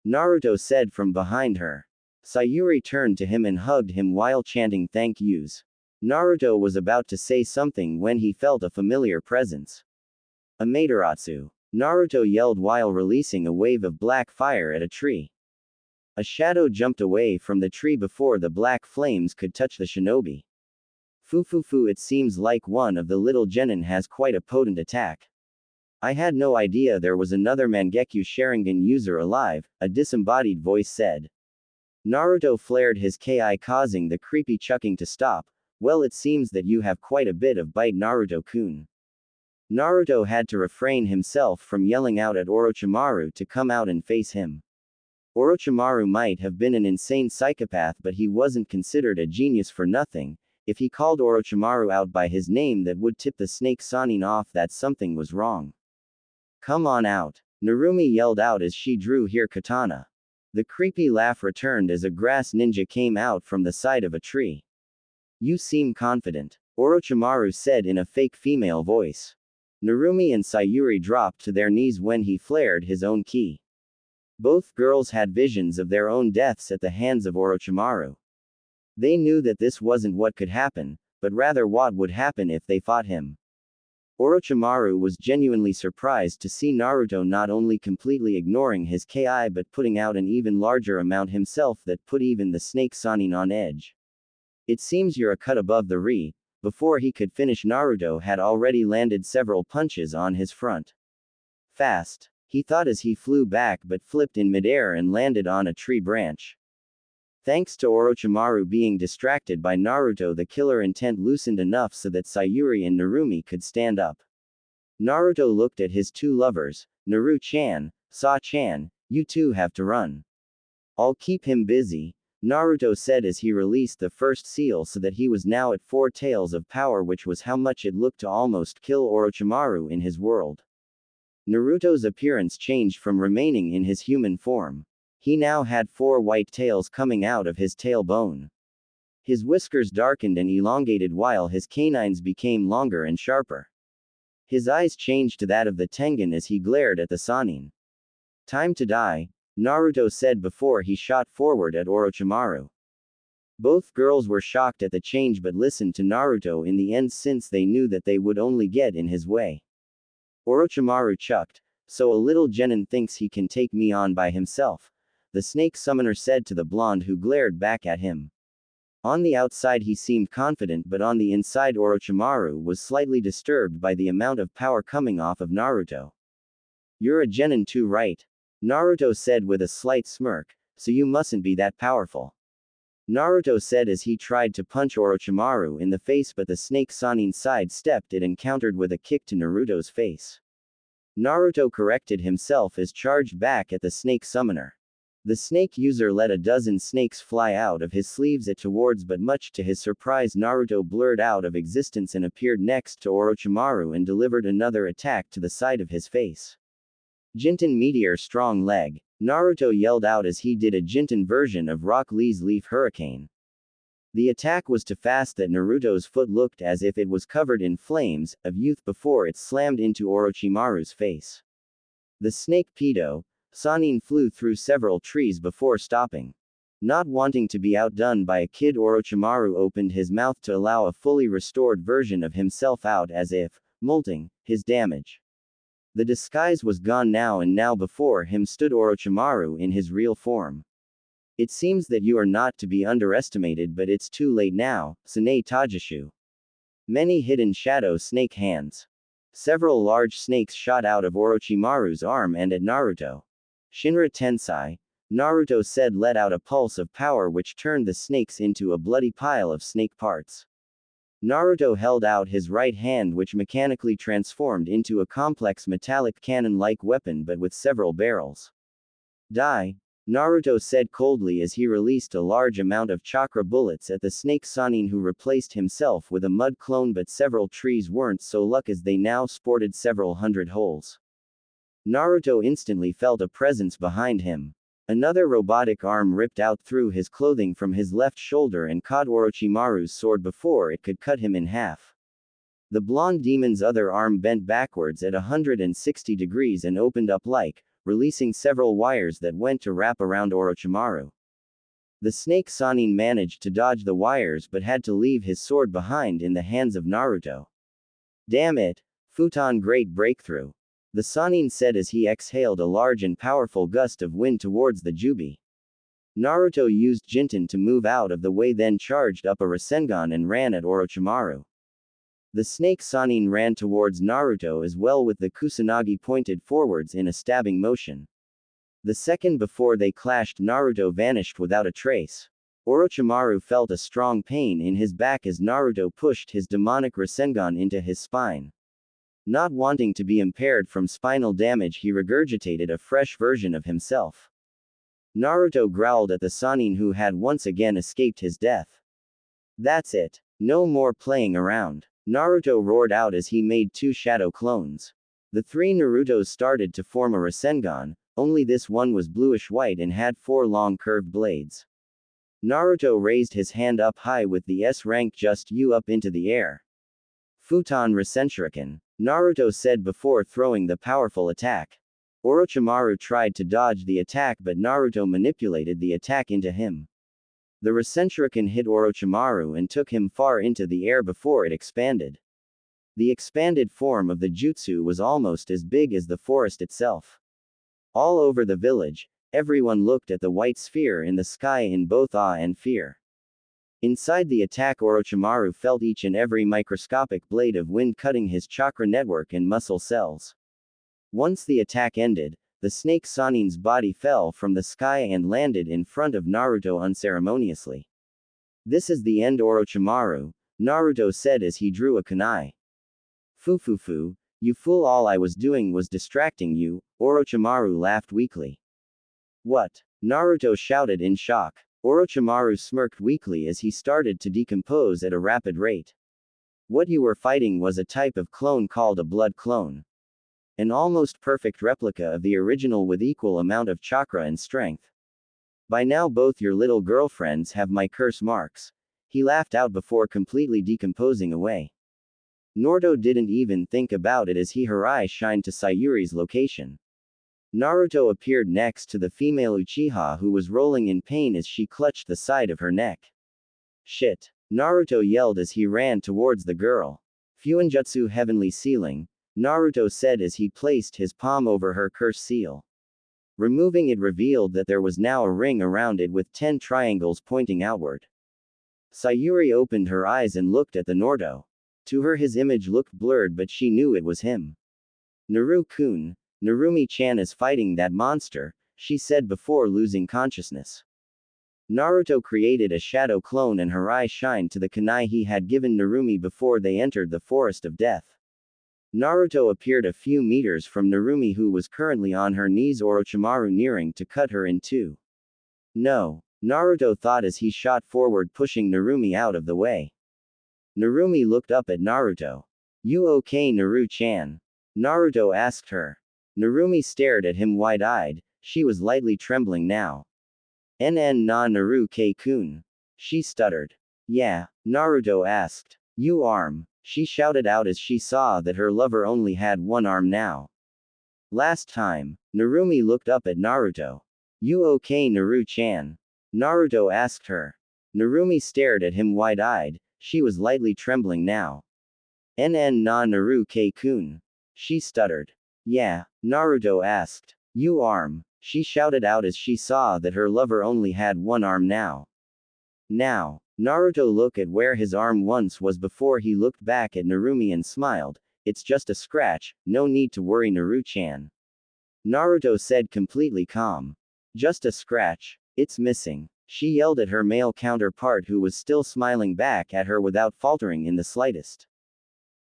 Naruto said from behind her. Sayuri turned to him and hugged him while chanting thank yous. Naruto was about to say something when he felt a familiar presence. Amaterasu. Naruto yelled while releasing a wave of black fire at a tree. A shadow jumped away from the tree before the black flames could touch the shinobi. Fufufu, it seems like one of the little genin has quite a potent attack. I had no idea there was another Mangekyo Sharingan user alive, a disembodied voice said. Naruto flared his ki, causing the creepy chucking to stop. Well, it seems that you have quite a bit of bite, Naruto-kun. Naruto had to refrain himself from yelling out at Orochimaru to come out and face him. Orochimaru might have been an insane psychopath, but he wasn't considered a genius for nothing. If he called Orochimaru out by his name, that would tip the snake Sanin off that something was wrong. Come on out. Narumi yelled out as she drew her katana. The creepy laugh returned as a grass ninja came out from the side of a tree. You seem confident, Orochimaru said in a fake female voice. Narumi and Sayuri dropped to their knees when he flared his own ki. Both girls had visions of their own deaths at the hands of Orochimaru. They knew that this wasn't what could happen, but rather what would happen if they fought him. Orochimaru was genuinely surprised to see Naruto not only completely ignoring his ki but putting out an even larger amount himself that put even the snake Sanin on edge. It seems you're a cut above the re. Before he could finish, Naruto had already landed several punches on his front. Fast, he thought as he flew back but flipped in midair and landed on a tree branch. Thanks to Orochimaru being distracted by Naruto, the killer intent loosened enough so that Sayuri and Narumi could stand up. Naruto looked at his two lovers. Naru-chan, Sa-chan, you two have to run. I'll keep him busy, Naruto said as he released the first seal so that he was now at 4 tails of power, which was how much it looked to almost kill Orochimaru in his world. Naruto's appearance changed from remaining in his human form. He now had 4 white tails coming out of his tailbone. His whiskers darkened and elongated while his canines became longer and sharper. His eyes changed to that of the Tengen as he glared at the Sanin. Time to die, Naruto said before he shot forward at Orochimaru. Both girls were shocked at the change but listened to Naruto in the end since they knew that they would only get in his way. Orochimaru chucked. So a little genin thinks he can take me on by himself, the snake summoner said to the blonde who glared back at him. On the outside he seemed confident, but on the inside Orochimaru was slightly disturbed by the amount of power coming off of Naruto. You're a genin too, right? Naruto said with a slight smirk, so you mustn't be that powerful. Naruto said as he tried to punch Orochimaru in the face, but the snake Sanin sidestepped it and countered with a kick to Naruto's face. Naruto corrected himself as charged back at the snake summoner. The snake user let a dozen snakes fly out of his sleeves towards, but much to his surprise Naruto blurred out of existence and appeared next to Orochimaru and delivered another attack to the side of his face. Jinten Meteor Strong Leg, Naruto yelled out as he did a Jinten version of Rock Lee's Leaf Hurricane. The attack was too fast that Naruto's foot looked as if it was covered in flames of youth before it slammed into Orochimaru's face. The snake pedo, Sanin flew through several trees before stopping. Not wanting to be outdone by a kid, Orochimaru opened his mouth to allow a fully restored version of himself out as if, molting, his damage. The disguise was gone now, and now before him stood Orochimaru in his real form. It seems that you are not to be underestimated, but it's too late now, Sune Tajishu. Many hidden shadow snake hands. Several large snakes shot out of Orochimaru's arm and at Naruto. Shinra Tensai, Naruto said, let out a pulse of power which turned the snakes into a bloody pile of snake parts. Naruto held out his right hand, which mechanically transformed into a complex metallic cannon-like weapon but with several barrels. Die, Naruto said coldly as he released a large amount of chakra bullets at the snake Sanin, who replaced himself with a mud clone, but several trees weren't so lucky as they now sported several hundred holes. Naruto instantly felt a presence behind him. Another robotic arm ripped out through his clothing from his left shoulder and caught Orochimaru's sword before it could cut him in half. The blonde demon's other arm bent backwards at 160 degrees and opened up releasing several wires that went to wrap around Orochimaru. The snake Sannin managed to dodge the wires but had to leave his sword behind in the hands of Naruto. Damn it! Futon, great breakthrough. The Sannin said as he exhaled a large and powerful gust of wind towards the Jubi. Naruto used Jinten to move out of the way, then charged up a Rasengan and ran at Orochimaru. The snake Sannin ran towards Naruto as well with the Kusanagi pointed forwards in a stabbing motion. The second before they clashed, Naruto vanished without a trace. Orochimaru felt a strong pain in his back as Naruto pushed his demonic Rasengan into his spine. Not wanting to be impaired from spinal damage, he regurgitated a fresh version of himself. Naruto growled at the Sannin who had once again escaped his death. That's it. No more playing around. Naruto roared out as he made two shadow clones. The three Narutos started to form a Rasengan, only this one was bluish-white and had four long curved blades. Naruto raised his hand up high with the S rank just up into the air. Futon Rasenshuriken, Naruto said before throwing the powerful attack. Orochimaru tried to dodge the attack but Naruto manipulated the attack into him. The Rasenshuriken hit Orochimaru and took him far into the air before it expanded. The expanded form of the jutsu was almost as big as the forest itself. All over the village, everyone looked at the white sphere in the sky in both awe and fear. Inside the attack, Orochimaru felt each and every microscopic blade of wind cutting his chakra network and muscle cells. Once the attack ended, the snake Sannin's body fell from the sky and landed in front of Naruto unceremoniously. This is the end, Orochimaru, Naruto said as he drew a kunai. Fufufu, you fool, all I was doing was distracting you, Orochimaru laughed weakly. What? Naruto shouted in shock. Orochimaru smirked weakly as he started to decompose at a rapid rate. What you were fighting was a type of clone called a blood clone. An almost perfect replica of the original with equal amount of chakra and strength. By now both your little girlfriends have my curse marks. He laughed out before completely decomposing away. Naruto didn't even think about it as her eye shined to Sayuri's location. Naruto appeared next to the female Uchiha who was rolling in pain as she clutched the side of her neck. Shit! Naruto yelled as he ran towards the girl. Fuinjutsu heavenly sealing, Naruto said as he placed his palm over her curse seal. Removing it revealed that there was now a ring around it with 10 triangles pointing outward. Sayuri opened her eyes and looked at the Naruto. To her his image looked blurred but she knew it was him. Naru-kun, Narumi-chan is fighting that monster, she said before losing consciousness. Naruto created a shadow clone and her eye shined to the kunai he had given Narumi before they entered the forest of death. Naruto appeared a few meters from Narumi who was currently on her knees, Orochimaru nearing to cut her in two. No, Naruto thought as he shot forward pushing Narumi out of the way. Narumi looked up at Naruto. You okay, Naru-chan? Naruto asked her. Narumi stared at him wide-eyed, she was lightly trembling now. NN na Naru-kun. She stuttered. Yeah, Naruto asked. You arm, she shouted out as she saw that her lover only had one arm now. Last time, Narumi looked up at Naruto. You okay, Naru-chan? Naruto asked her. Narumi stared at him wide-eyed, she was lightly trembling now. NN na Naru-kun. She stuttered. Yeah, Naruto asked. You arm, she shouted out as she saw that her lover only had one arm now. Now, Naruto looked at where his arm once was before he looked back at Narumi and smiled. It's just a scratch, no need to worry, Naru-chan. Naruto said completely calm. Just a scratch, it's missing. She yelled at her male counterpart who was still smiling back at her without faltering in the slightest.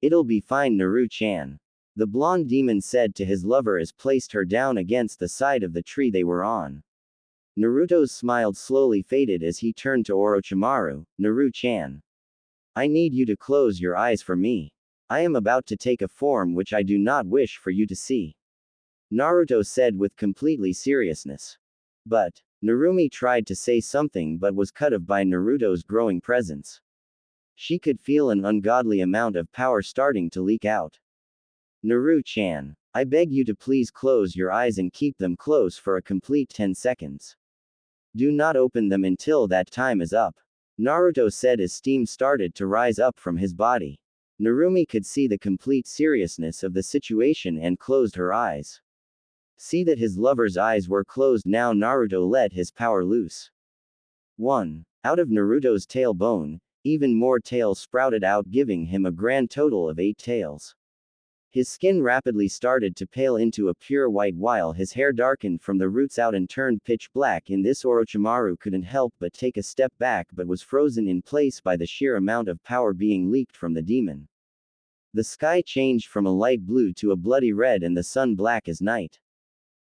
It'll be fine, Naru-chan. The blonde demon said to his lover as placed her down against the side of the tree they were on. Naruto's smile slowly faded as he turned to Orochimaru. Naru-chan. I need you to close your eyes for me. I am about to take a form which I do not wish for you to see. Naruto said with completely seriousness. But, Narumi tried to say something but was cut off by Naruto's growing presence. She could feel an ungodly amount of power starting to leak out. Naru-chan, I beg you to please close your eyes and keep them closed for a complete 10 seconds. Do not open them until that time is up. Naruto said as steam started to rise up from his body. Narumi could see the complete seriousness of the situation and closed her eyes. See that his lover's eyes were closed now. Naruto let his power loose. 1. Out of Naruto's tailbone, even more tails sprouted out, giving him a grand total of 8 tails. His skin rapidly started to pale into a pure white while his hair darkened from the roots out and turned pitch black. In this, Orochimaru couldn't help but take a step back but was frozen in place by the sheer amount of power being leaked from the demon. The sky changed from a light blue to a bloody red and the sun black as night.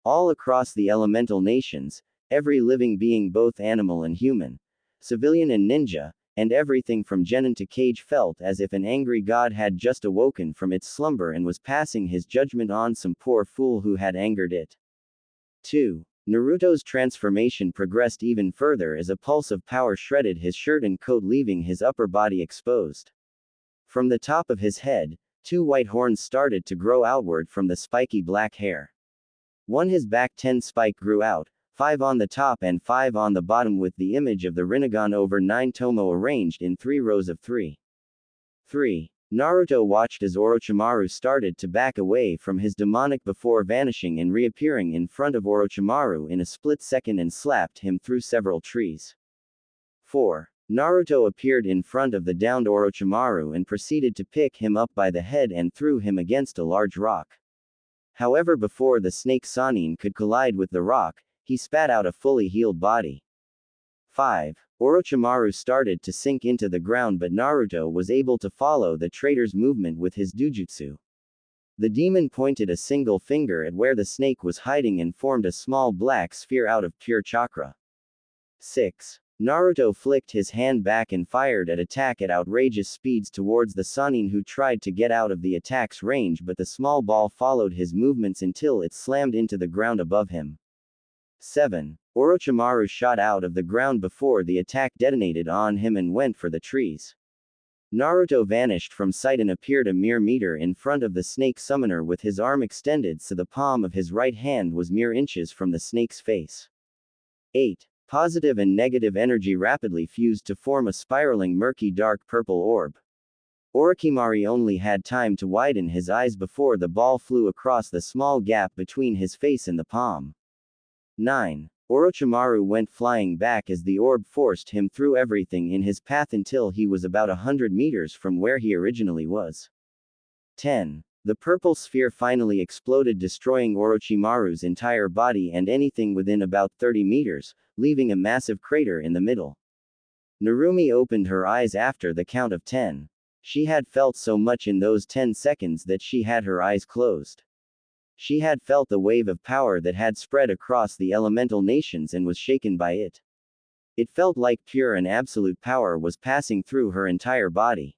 All across the elemental nations, every living being, both animal and human, civilian and ninja, and everything from genin to cage, felt as if an angry god had just awoken from its slumber and was passing his judgment on some poor fool who had angered it. 2. Naruto's transformation progressed even further as a pulse of power shredded his shirt and coat, leaving his upper body exposed. From the top of his head, 2 white horns started to grow outward from the spiky black hair. 1 his back 10 spike grew out, 5 on the top and 5 on the bottom, with the image of the Rinnegan over 9 tomo arranged in 3 rows of 3. 3. Naruto watched as Orochimaru started to back away from his demonic before vanishing and reappearing in front of Orochimaru in a split second and slapped him through several trees. 4. Naruto appeared in front of the downed Orochimaru and proceeded to pick him up by the head and threw him against a large rock. However, before the snake Sannin could collide with the rock, he spat out a fully healed body. 5. Orochimaru started to sink into the ground, but Naruto was able to follow the traitor's movement with his dujutsu. The demon pointed a single finger at where the snake was hiding and formed a small black sphere out of pure chakra. 6. Naruto flicked his hand back and fired an attack at outrageous speeds towards the Sannin, who tried to get out of the attack's range, but the small ball followed his movements until it slammed into the ground above him. 7. Orochimaru shot out of the ground before the attack detonated on him and went for the trees. Naruto vanished from sight and appeared a mere meter in front of the snake summoner with his arm extended so the palm of his right hand was mere inches from the snake's face. 8. Positive and negative energy rapidly fused to form a spiraling murky dark purple orb. Orochimaru only had time to widen his eyes before the ball flew across the small gap between his face and the palm. 9. Orochimaru went flying back as the orb forced him through everything in his path until he was about 100 meters from where he originally was. 10. The purple sphere finally exploded, destroying Orochimaru's entire body and anything within about 30 meters, leaving a massive crater in the middle. Narumi opened her eyes after the count of 10. She had felt so much in those 10 seconds that she had her eyes closed. She had felt the wave of power that had spread across the elemental nations and was shaken by it. It felt like pure and absolute power was passing through her entire body.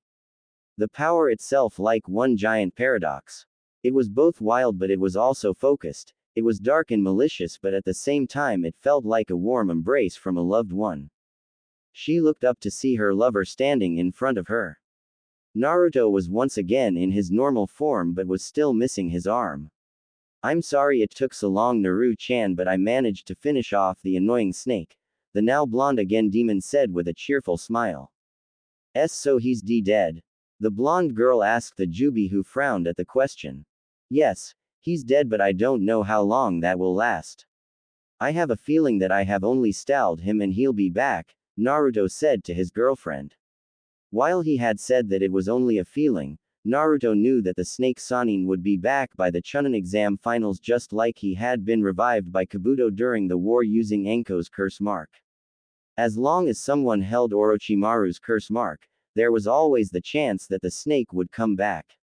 The power itself like one giant paradox. It was both wild but it was also focused, it was dark and malicious, but at the same time it felt like a warm embrace from a loved one. She looked up to see her lover standing in front of her. Naruto was once again in his normal form but was still missing his arm. I'm sorry it took so long, Naru-chan, but I managed to finish off the annoying snake, the now blonde again demon said with a cheerful smile. So he's dead? The blonde girl asked the Jubi, who frowned at the question. Yes, he's dead, but I don't know how long that will last. I have a feeling that I have only stalled him and he'll be back, Naruto said to his girlfriend. While he had said that it was only a feeling, Naruto knew that the snake Sannin would be back by the Chunin exam finals, just like he had been revived by Kabuto during the war using Anko's curse mark. As long as someone held Orochimaru's curse mark, there was always the chance that the snake would come back.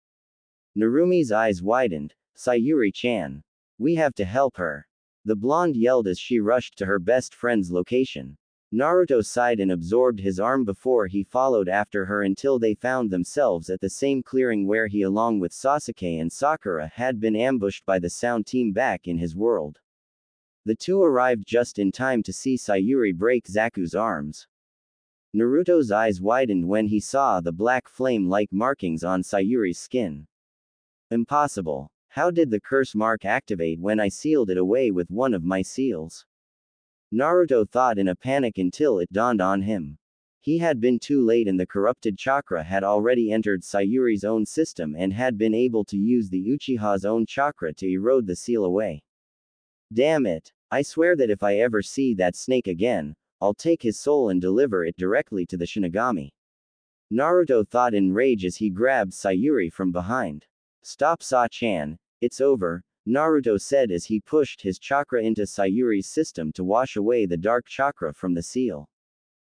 Narumi's eyes widened. Sayuri-chan. We have to help her. The blonde yelled as she rushed to her best friend's location. Naruto sighed and absorbed his arm before he followed after her until they found themselves at the same clearing where he along with Sasuke and Sakura had been ambushed by the Sound Team back in his world. The two arrived just in time to see Sayuri break Zaku's arms. Naruto's eyes widened when he saw the black flame-like markings on Sayuri's skin. Impossible. How did the curse mark activate when I sealed it away with one of my seals? Naruto thought in a panic until it dawned on him. He had been too late and the corrupted chakra had already entered Sayuri's own system and had been able to use the Uchiha's own chakra to erode the seal away. Damn it. I swear that if I ever see that snake again, I'll take his soul and deliver it directly to the Shinigami. Naruto thought in rage as he grabbed Sayuri from behind. Stop, Sa-chan, it's over, Naruto said as he pushed his chakra into Sayuri's system to wash away the dark chakra from the seal.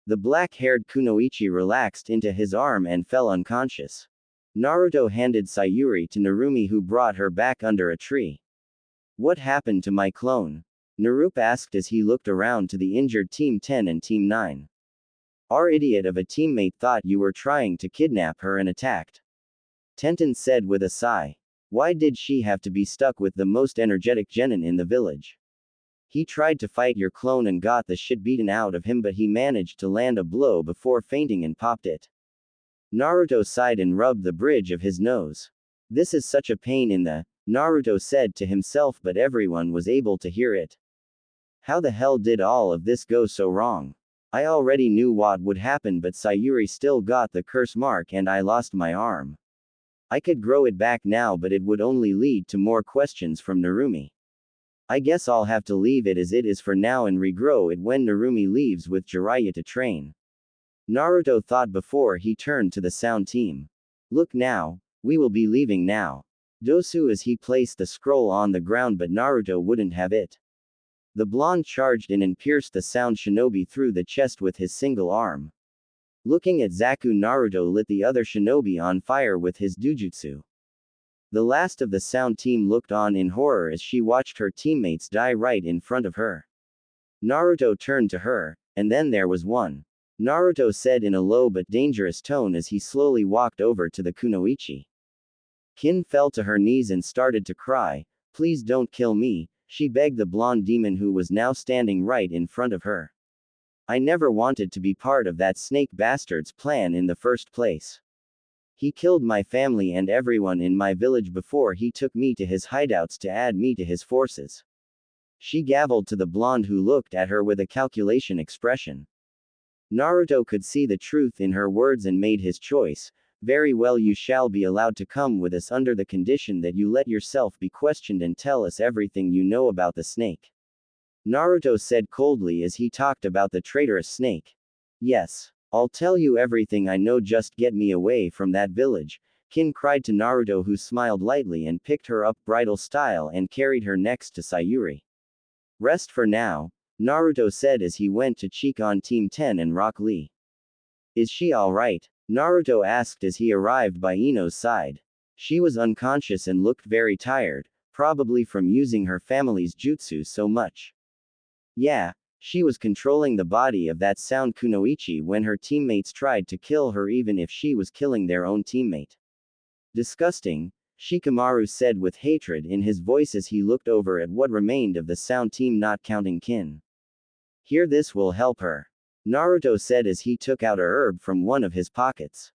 The black-haired Kunoichi relaxed into his arm and fell unconscious. Naruto handed Sayuri to Narumi who brought her back under a tree. What happened to my clone? Naruto asked as he looked around to the injured Team 10 and Team 9. Our idiot of a teammate thought you were trying to kidnap her and attacked. Tenten said with a sigh. Why did she have to be stuck with the most energetic genin in the village? He tried to fight your clone and got the shit beaten out of him but he managed to land a blow before fainting and popped it. Naruto sighed and rubbed the bridge of his nose. This is such a pain in the, Naruto said to himself but everyone was able to hear it. How the hell did all of this go so wrong? I already knew what would happen but Sayuri still got the curse mark and I lost my arm. I could grow it back now but it would only lead to more questions from Narumi. I guess I'll have to leave it as it is for now and regrow it when Narumi leaves with Jiraiya to train. Naruto thought before he turned to the Sound Team. Look now, we will be leaving now. Dosu as he placed the scroll on the ground but Naruto wouldn't have it. The blonde charged in and pierced the Sound Shinobi through the chest with his single arm. Looking at Zaku, Naruto lit the other shinobi on fire with his dujutsu. The last of the Sound Team looked on in horror as she watched her teammates die right in front of her. Naruto turned to her, and then there was one. Naruto said in a low but dangerous tone as he slowly walked over to the Kunoichi. Kin fell to her knees and started to cry. Please don't kill me, she begged the blonde demon who was now standing right in front of her. I never wanted to be part of that snake bastard's plan in the first place. He killed my family and everyone in my village before he took me to his hideouts to add me to his forces. She gabbled to the blonde who looked at her with a calculation expression. Naruto could see the truth in her words and made his choice. Very well, you shall be allowed to come with us under the condition that you let yourself be questioned and tell us everything you know about the snake. Naruto said coldly as he talked about the traitorous snake. Yes. I'll tell you everything I know, just get me away from that village, Kin cried to Naruto who smiled lightly and picked her up bridal style and carried her next to Sayuri. Rest for now, Naruto said as he went to check on Team 10 and Rock Lee. Is she alright? Naruto asked as he arrived by Ino's side. She was unconscious and looked very tired, probably from using her family's jutsu so much. Yeah, she was controlling the body of that Sound Kunoichi when her teammates tried to kill her even if she was killing their own teammate. Disgusting, Shikamaru said with hatred in his voice as he looked over at what remained of the Sound Team not counting Kin. Here, this will help her. Naruto said as he took out a herb from one of his pockets.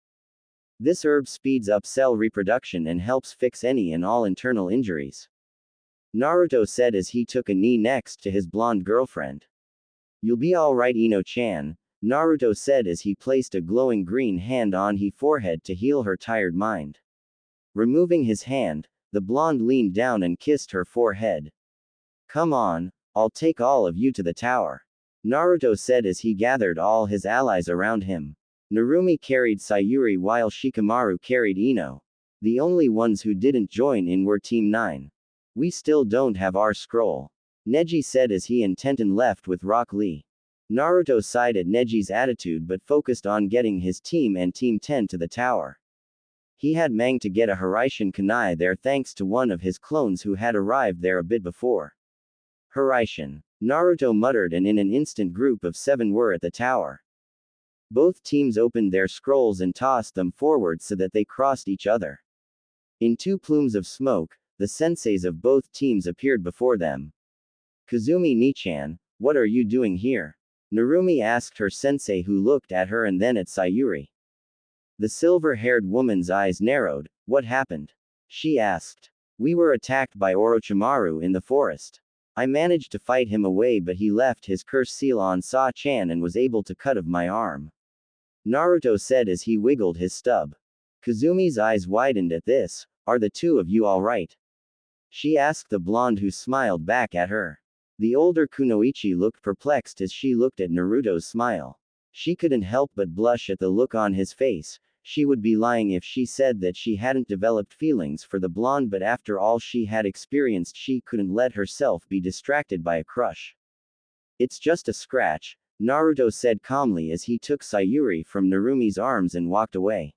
This herb speeds up cell reproduction and helps fix any and all internal injuries. Naruto said as he took a knee next to his blonde girlfriend. You'll be alright, Ino-chan, Naruto said as he placed a glowing green hand on her forehead to heal her tired mind. Removing his hand, the blonde leaned down and kissed her forehead. Come on, I'll take all of you to the tower, Naruto said as he gathered all his allies around him. Narumi carried Sayuri while Shikamaru carried Ino. The only ones who didn't join in were Team 9. We still don't have our scroll, Neji said as he and Tenten left with Rock Lee. Naruto sighed at Neji's attitude but focused on getting his team and Team 10 to the tower. He had managed to get a Hiraishin Kunai there thanks to one of his clones who had arrived there a bit before. Horaishin. Naruto muttered, and in an instant group of 7 were at the tower. Both teams opened their scrolls and tossed them forward so that they crossed each other. In 2 plumes of smoke, the senseis of both teams appeared before them. Kazumi Nichan, what are you doing here? Narumi asked her sensei, who looked at her and then at Sayuri. The silver-haired woman's eyes narrowed. What happened? She asked. We were attacked by Orochimaru in the forest. I managed to fight him away, but he left his curse seal on Sa-chan and was able to cut of my arm. Naruto said as he wiggled his stub. Kazumi's eyes widened at this. Are the 2 of you all right? She asked the blonde, who smiled back at her. The older Kunoichi looked perplexed as she looked at Naruto's smile. She couldn't help but blush at the look on his face. She would be lying if she said that she hadn't developed feelings for the blonde, but after all she had experienced, she couldn't let herself be distracted by a crush. It's just a scratch, Naruto said calmly as he took Sayuri from Narumi's arms and walked away.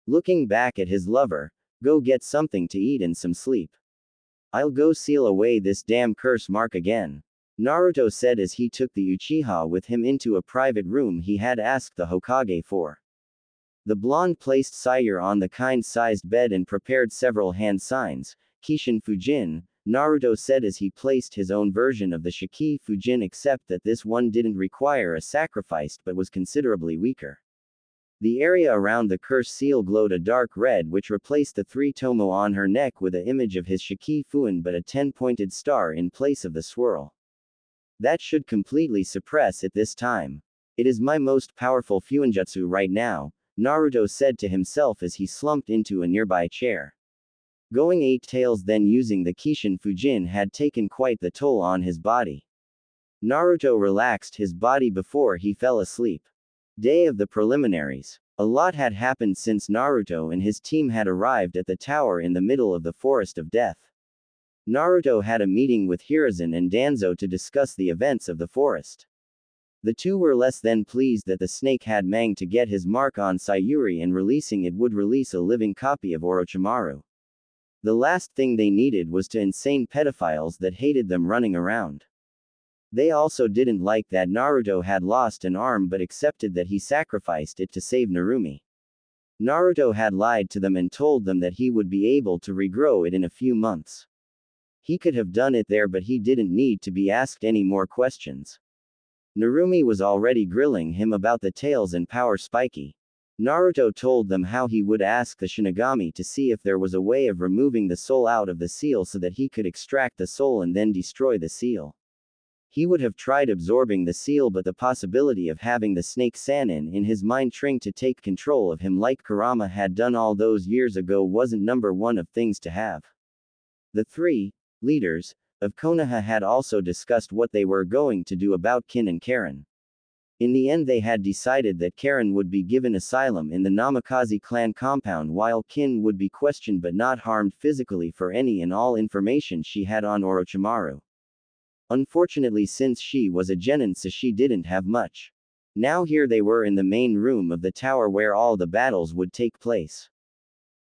Looking back at his lover, go get something to eat and some sleep. I'll go seal away this damn curse mark again, Naruto said as he took the Uchiha with him into a private room he had asked the Hokage for. The blonde placed Sayuri on the kind-sized bed and prepared several hand signs. Kishin Fujin, Naruto said as he placed his own version of the Shiki Fujin, except that this one didn't require a sacrifice but was considerably weaker. The area around the curse seal glowed a dark red, which replaced the 3 tomo on her neck with an image of his Shiki Fuin but a 10-pointed star in place of the swirl. That should completely suppress it this time. It is my most powerful Fuinjutsu right now, Naruto said to himself as he slumped into a nearby chair. Going 8 tails then using the Kishin Fujin had taken quite the toll on his body. Naruto relaxed his body before he fell asleep. Day of the preliminaries. A lot had happened since Naruto and his team had arrived at the tower in the middle of the Forest of Death. Naruto had a meeting with Hiruzen and Danzo to discuss the events of the forest. The 2 were less than pleased that the snake had managed to get his mark on Sayuri, and releasing it would release a living copy of Orochimaru. The last thing they needed was to insane pedophiles that hated them running around. They also didn't like that Naruto had lost an arm but accepted that he sacrificed it to save Narumi. Naruto had lied to them and told them that he would be able to regrow it in a few months. He could have done it there, but he didn't need to be asked any more questions. Narumi was already grilling him about the tails and power spiky. Naruto told them how he would ask the Shinigami to see if there was a way of removing the soul out of the seal so that he could extract the soul and then destroy the seal. He would have tried absorbing the seal, but the possibility of having the snake Sannin in his mind trying to take control of him like Kurama had done all those years ago wasn't number 1 of things to have. The 3 leaders of Konoha had also discussed what they were going to do about Kin and Karen. In the end they had decided that Karen would be given asylum in the Namikaze clan compound while Kin would be questioned but not harmed physically for any and all information she had on Orochimaru. Unfortunately, since she was a genin, so she didn't have much. Now here they were in the main room of the tower where all the battles would take place.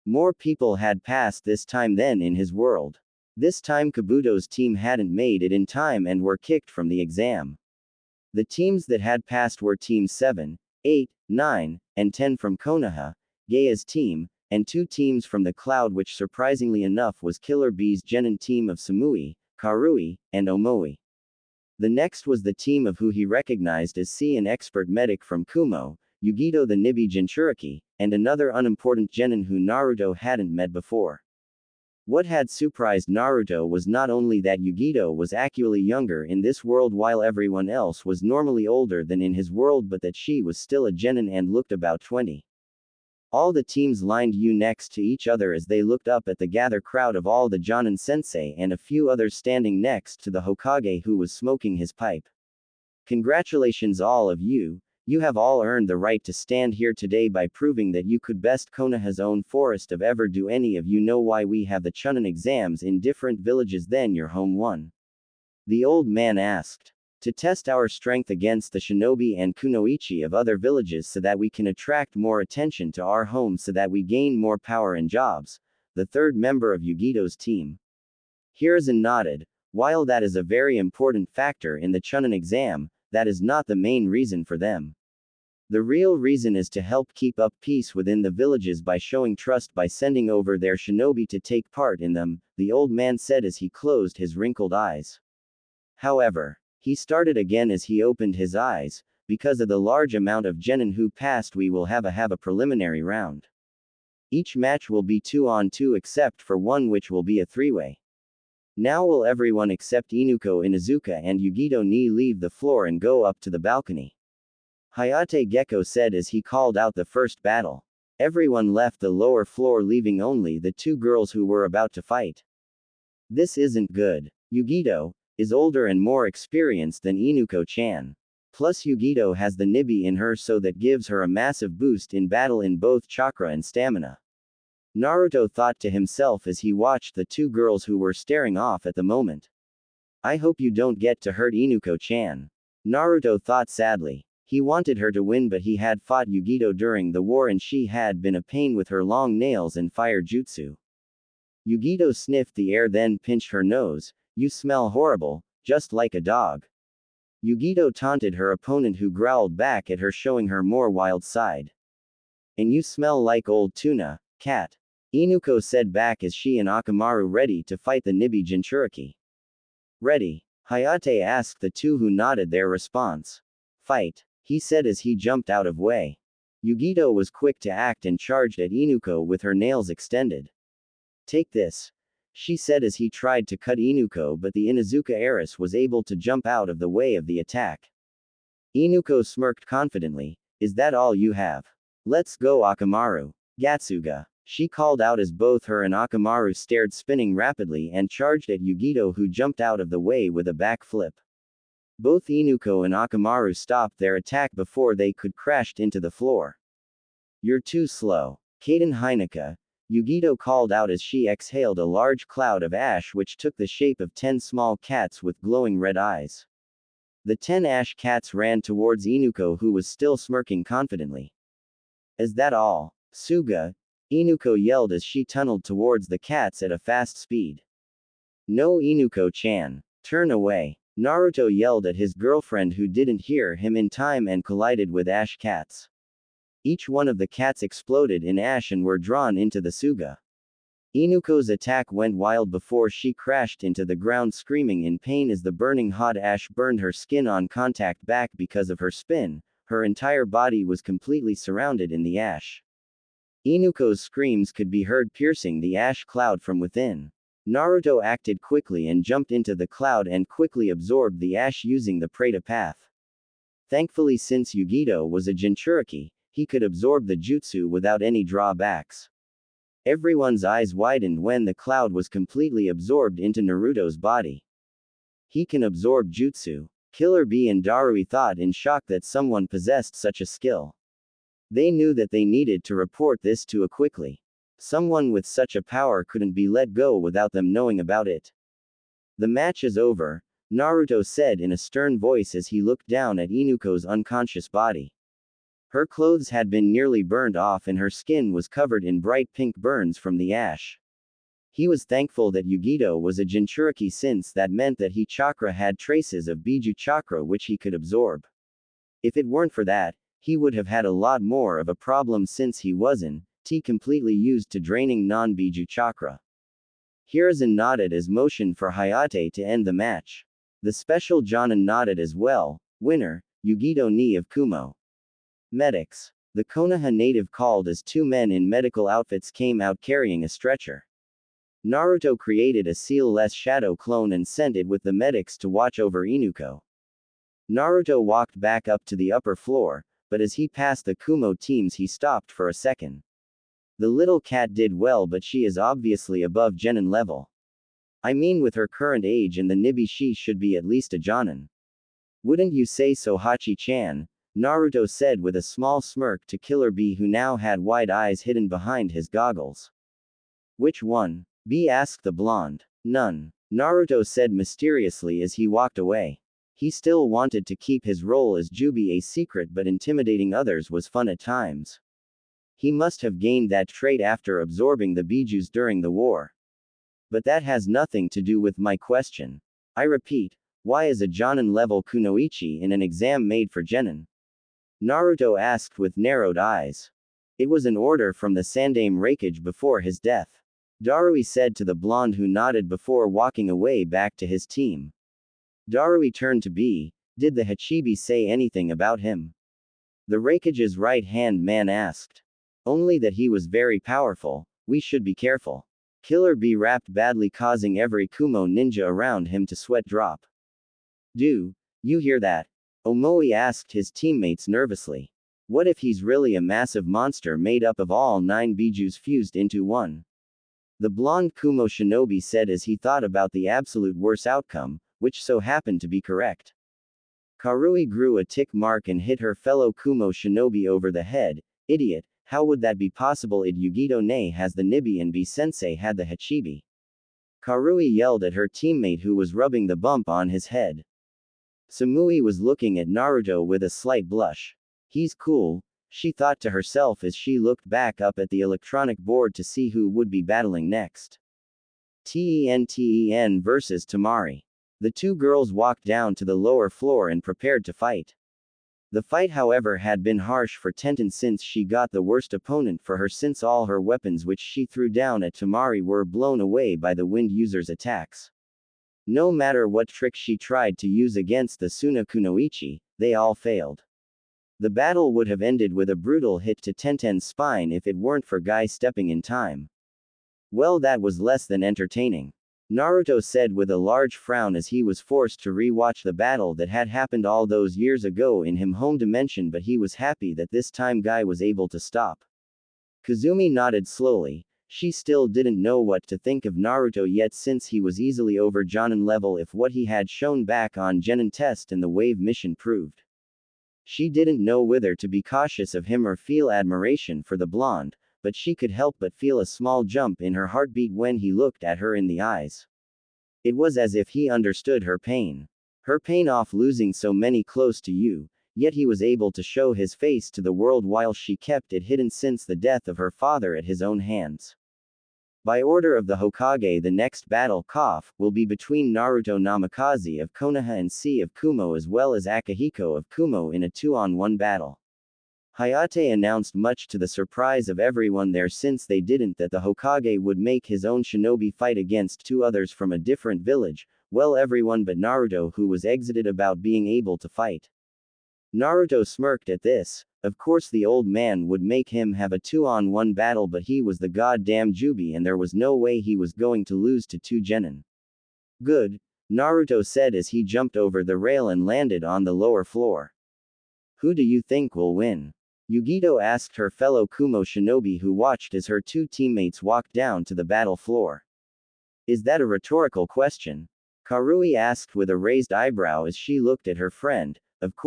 More people had passed this time than in his world. This time Kabuto's team hadn't made it in time and were kicked from the exam. The teams that had passed were teams 7, 8, 9, and 10 from Konoha, Gaia's team, and 2 teams from the Cloud, which surprisingly enough was Killer Bee's genin team of Samui, Karui, and Omoi. The next was the team of who he recognized as an expert medic from Kumo, Yugito the Nibi Jinchuriki, and another unimportant genin who Naruto hadn't met before. What had surprised Naruto was not only that Yugito was actually younger in this world while everyone else was normally older than in his world, but that she was still a genin and looked about 20. All the teams lined next to each other as they looked up at the gathered crowd of all the Jonin sensei and a few others standing next to the Hokage who was smoking his pipe. Congratulations all of you. You have all earned the right to stand here today by proving that you could best Konoha's own forest of ever. Do any of you know why we have the Chunin exams in different villages than your home one? The old man asked. To test our strength against the shinobi and kunoichi of other villages so that we can attract more attention to our home so that we gain more power and jobs, the 3rd member of Yugito's team. Hiruzen nodded. While that is a very important factor in the Chunin exam, that is not the main reason for them. The real reason is to help keep up peace within the villages by showing trust by sending over their shinobi to take part in them, the old man said as he closed his wrinkled eyes. However, he started again as he opened his eyes. Because of the large amount of genin who passed, we will have a preliminary round. Each match will be 2-on-2 except for one which will be a 3-way. Now will everyone except Inuko, Inuzuka and Yugito ni leave the floor and go up to the balcony. Hayate Gecko said as he called out the first battle. Everyone left the lower floor, leaving only the two girls who were about to fight. This isn't good. Yugito is older and more experienced than Inuko-chan. Plus Yugito has the Nibi in her, so that gives her a massive boost in battle in both chakra and stamina. Naruto thought to himself as he watched the two girls who were staring off at the moment. I hope you don't get to hurt Inuko-chan. Naruto thought sadly. He wanted her to win, but he had fought Yugito during the war and she had been a pain with her long nails and fire jutsu. Yugito sniffed the air, then pinched her nose. You smell horrible, just like a dog. Yugito taunted her opponent, who growled back at her, showing her more wild side. And you smell like old tuna, cat. Inuko said back as she and Akamaru ready to fight the Nibi Jinchuriki. Ready? Hayate asked the two, who nodded their response. Fight, he said as he jumped out of way. Yugito was quick to act and charged at Inuko with her nails extended. Take this, she said as he tried to cut Inuko, but the Inuzuka heiress was able to jump out of the way of the attack. Inuko smirked confidently. Is that all you have? Let's go, Akamaru. Gatsuga, she called out as both her and Akamaru stared, spinning rapidly, and charged at Yugito, who jumped out of the way with a back flip. Both Inuko and Akamaru stopped their attack before they could crashed into the floor. You're too slow. Kaden Heineke, Yugito called out as she exhaled a large cloud of ash which took the shape of 10 small cats with glowing red eyes. The 10 ash cats ran towards Inuko, who was still smirking confidently. Is that all, Suga? Inuko yelled as she tunneled towards the cats at a fast speed. No, Inuko-chan. Turn away. Naruto yelled at his girlfriend, who didn't hear him in time and collided with ash cats. Each one of the cats exploded in ash and were drawn into the Suga. Inuko's attack went wild before she crashed into the ground, screaming in pain as the burning hot ash burned her skin on contact back because of her spin. Her entire body was completely surrounded in the ash. Inuko's screams could be heard piercing the ash cloud from within. Naruto acted quickly and jumped into the cloud and quickly absorbed the ash using the Preta path. Thankfully, since Yugito was a Jinchuriki, he could absorb the jutsu without any drawbacks. Everyone's eyes widened when the cloud was completely absorbed into Naruto's body. He can absorb jutsu. Killer Bee and Darui thought in shock that someone possessed such a skill. They knew that they needed to report this to a quickly. Someone with such a power couldn't be let go without them knowing about it. The match is over, Naruto said in a stern voice as he looked down at Inuko's unconscious body. Her clothes had been nearly burned off and her skin was covered in bright pink burns from the ash. He was thankful that Yugito was a Jinchuriki, since that meant that he chakra had traces of Biju chakra which he could absorb. If it weren't for that, he would have had a lot more of a problem, since he wasn't completely used to draining non-Biju chakra. Hiruzen nodded as motion for Hayate to end the match. The special Jonin nodded as well. Winner, Yugito ni of Kumo. Medics. The Konoha native called as two men in medical outfits came out carrying a stretcher. Naruto created a seal-less shadow clone and sent it with the medics to watch over Inuko. Naruto walked back up to the upper floor, but as he passed the Kumo teams he stopped for a second. The little cat did well, but she is obviously above Genin level. I mean, with her current age and the Nibi, she should be at least a Jonin. Wouldn't you say so, Hachi-chan? Naruto said with a small smirk to Killer Bee, who now had wide eyes hidden behind his goggles. Which one? Bee asked the blonde. None, Naruto said mysteriously as he walked away. He still wanted to keep his role as Jubi a secret, but intimidating others was fun at times. He must have gained that trait after absorbing the Bijus during the war. But that has nothing to do with my question. I repeat, why is a Jonin-level kunoichi in an exam made for genin? Naruto asked with narrowed eyes. It was an order from the Sandaime Raikage before his death. Darui said to the blonde who nodded before walking away back to his team. Darui turned to B. Did the Hachibi say anything about him? The Raikage's right-hand man asked. Only that he was very powerful. We should be careful. Killer B rapped badly, causing every Kumo ninja around him to sweat drop. Do you hear that? Omoi asked his teammates nervously. What if he's really a massive monster made up of all 9 bijus fused into one? The blonde Kumo shinobi said as he thought about the absolute worst outcome, which so happened to be correct. Karui grew a tick mark and hit her fellow Kumo shinobi over the head. Idiot, how would that be possible? Id Yugito Ne has the Nibi and B-sensei had the Hachibi. Karui yelled at her teammate who was rubbing the bump on his head. Samui was looking at Naruto with a slight blush. He's cool, she thought to herself as she looked back up at the electronic board to see who would be battling next. Ten versus Tamari. The two girls walked down to the lower floor and prepared to fight. The fight, however, had been harsh for Tenten since she got the worst opponent for her, since all her weapons which she threw down at Tamari were blown away by the wind user's attacks. No matter what trick she tried to use against the Suna Kunoichi, they all failed. The battle would have ended with a brutal hit to Tenten's spine if it weren't for Guy stepping in time. Well, that was less than entertaining. Naruto said with a large frown as he was forced to re-watch the battle that had happened all those years ago in his home dimension, but he was happy that this time Guy was able to stop. Kazumi nodded slowly. She still didn't know what to think of Naruto yet, since he was easily over Jonin level if what he had shown back on Genin test and the wave mission proved. She didn't know whether to be cautious of him or feel admiration for the blonde, but she could help but feel a small jump in her heartbeat when he looked at her in the eyes. It was as if he understood her pain. Her pain of losing so many close to you, yet he was able to show his face to the world while she kept it hidden since the death of her father at his own hands. By order of the Hokage, the next battle will be between Naruto Namikaze of Konoha and C of Kumo as well as Akihiko of Kumo in a 2-on-1 battle. Hayate announced, much to the surprise of everyone there, since they didn't, that the Hokage would make his own shinobi fight against 2 others from a different village, well, everyone but Naruto, who was excited about being able to fight. Naruto smirked at this. Of course the old man would make him have a 2-on-1 battle, but he was the goddamn Jubi and there was no way he was going to lose to 2 genin. Good, Naruto said as he jumped over the rail and landed on the lower floor. Who do you think will win? Yugito asked her fellow Kumo shinobi who watched as her 2 teammates walked down to the battle floor. Is that a rhetorical question? Karui asked with a raised eyebrow as she looked at her friend. Of course.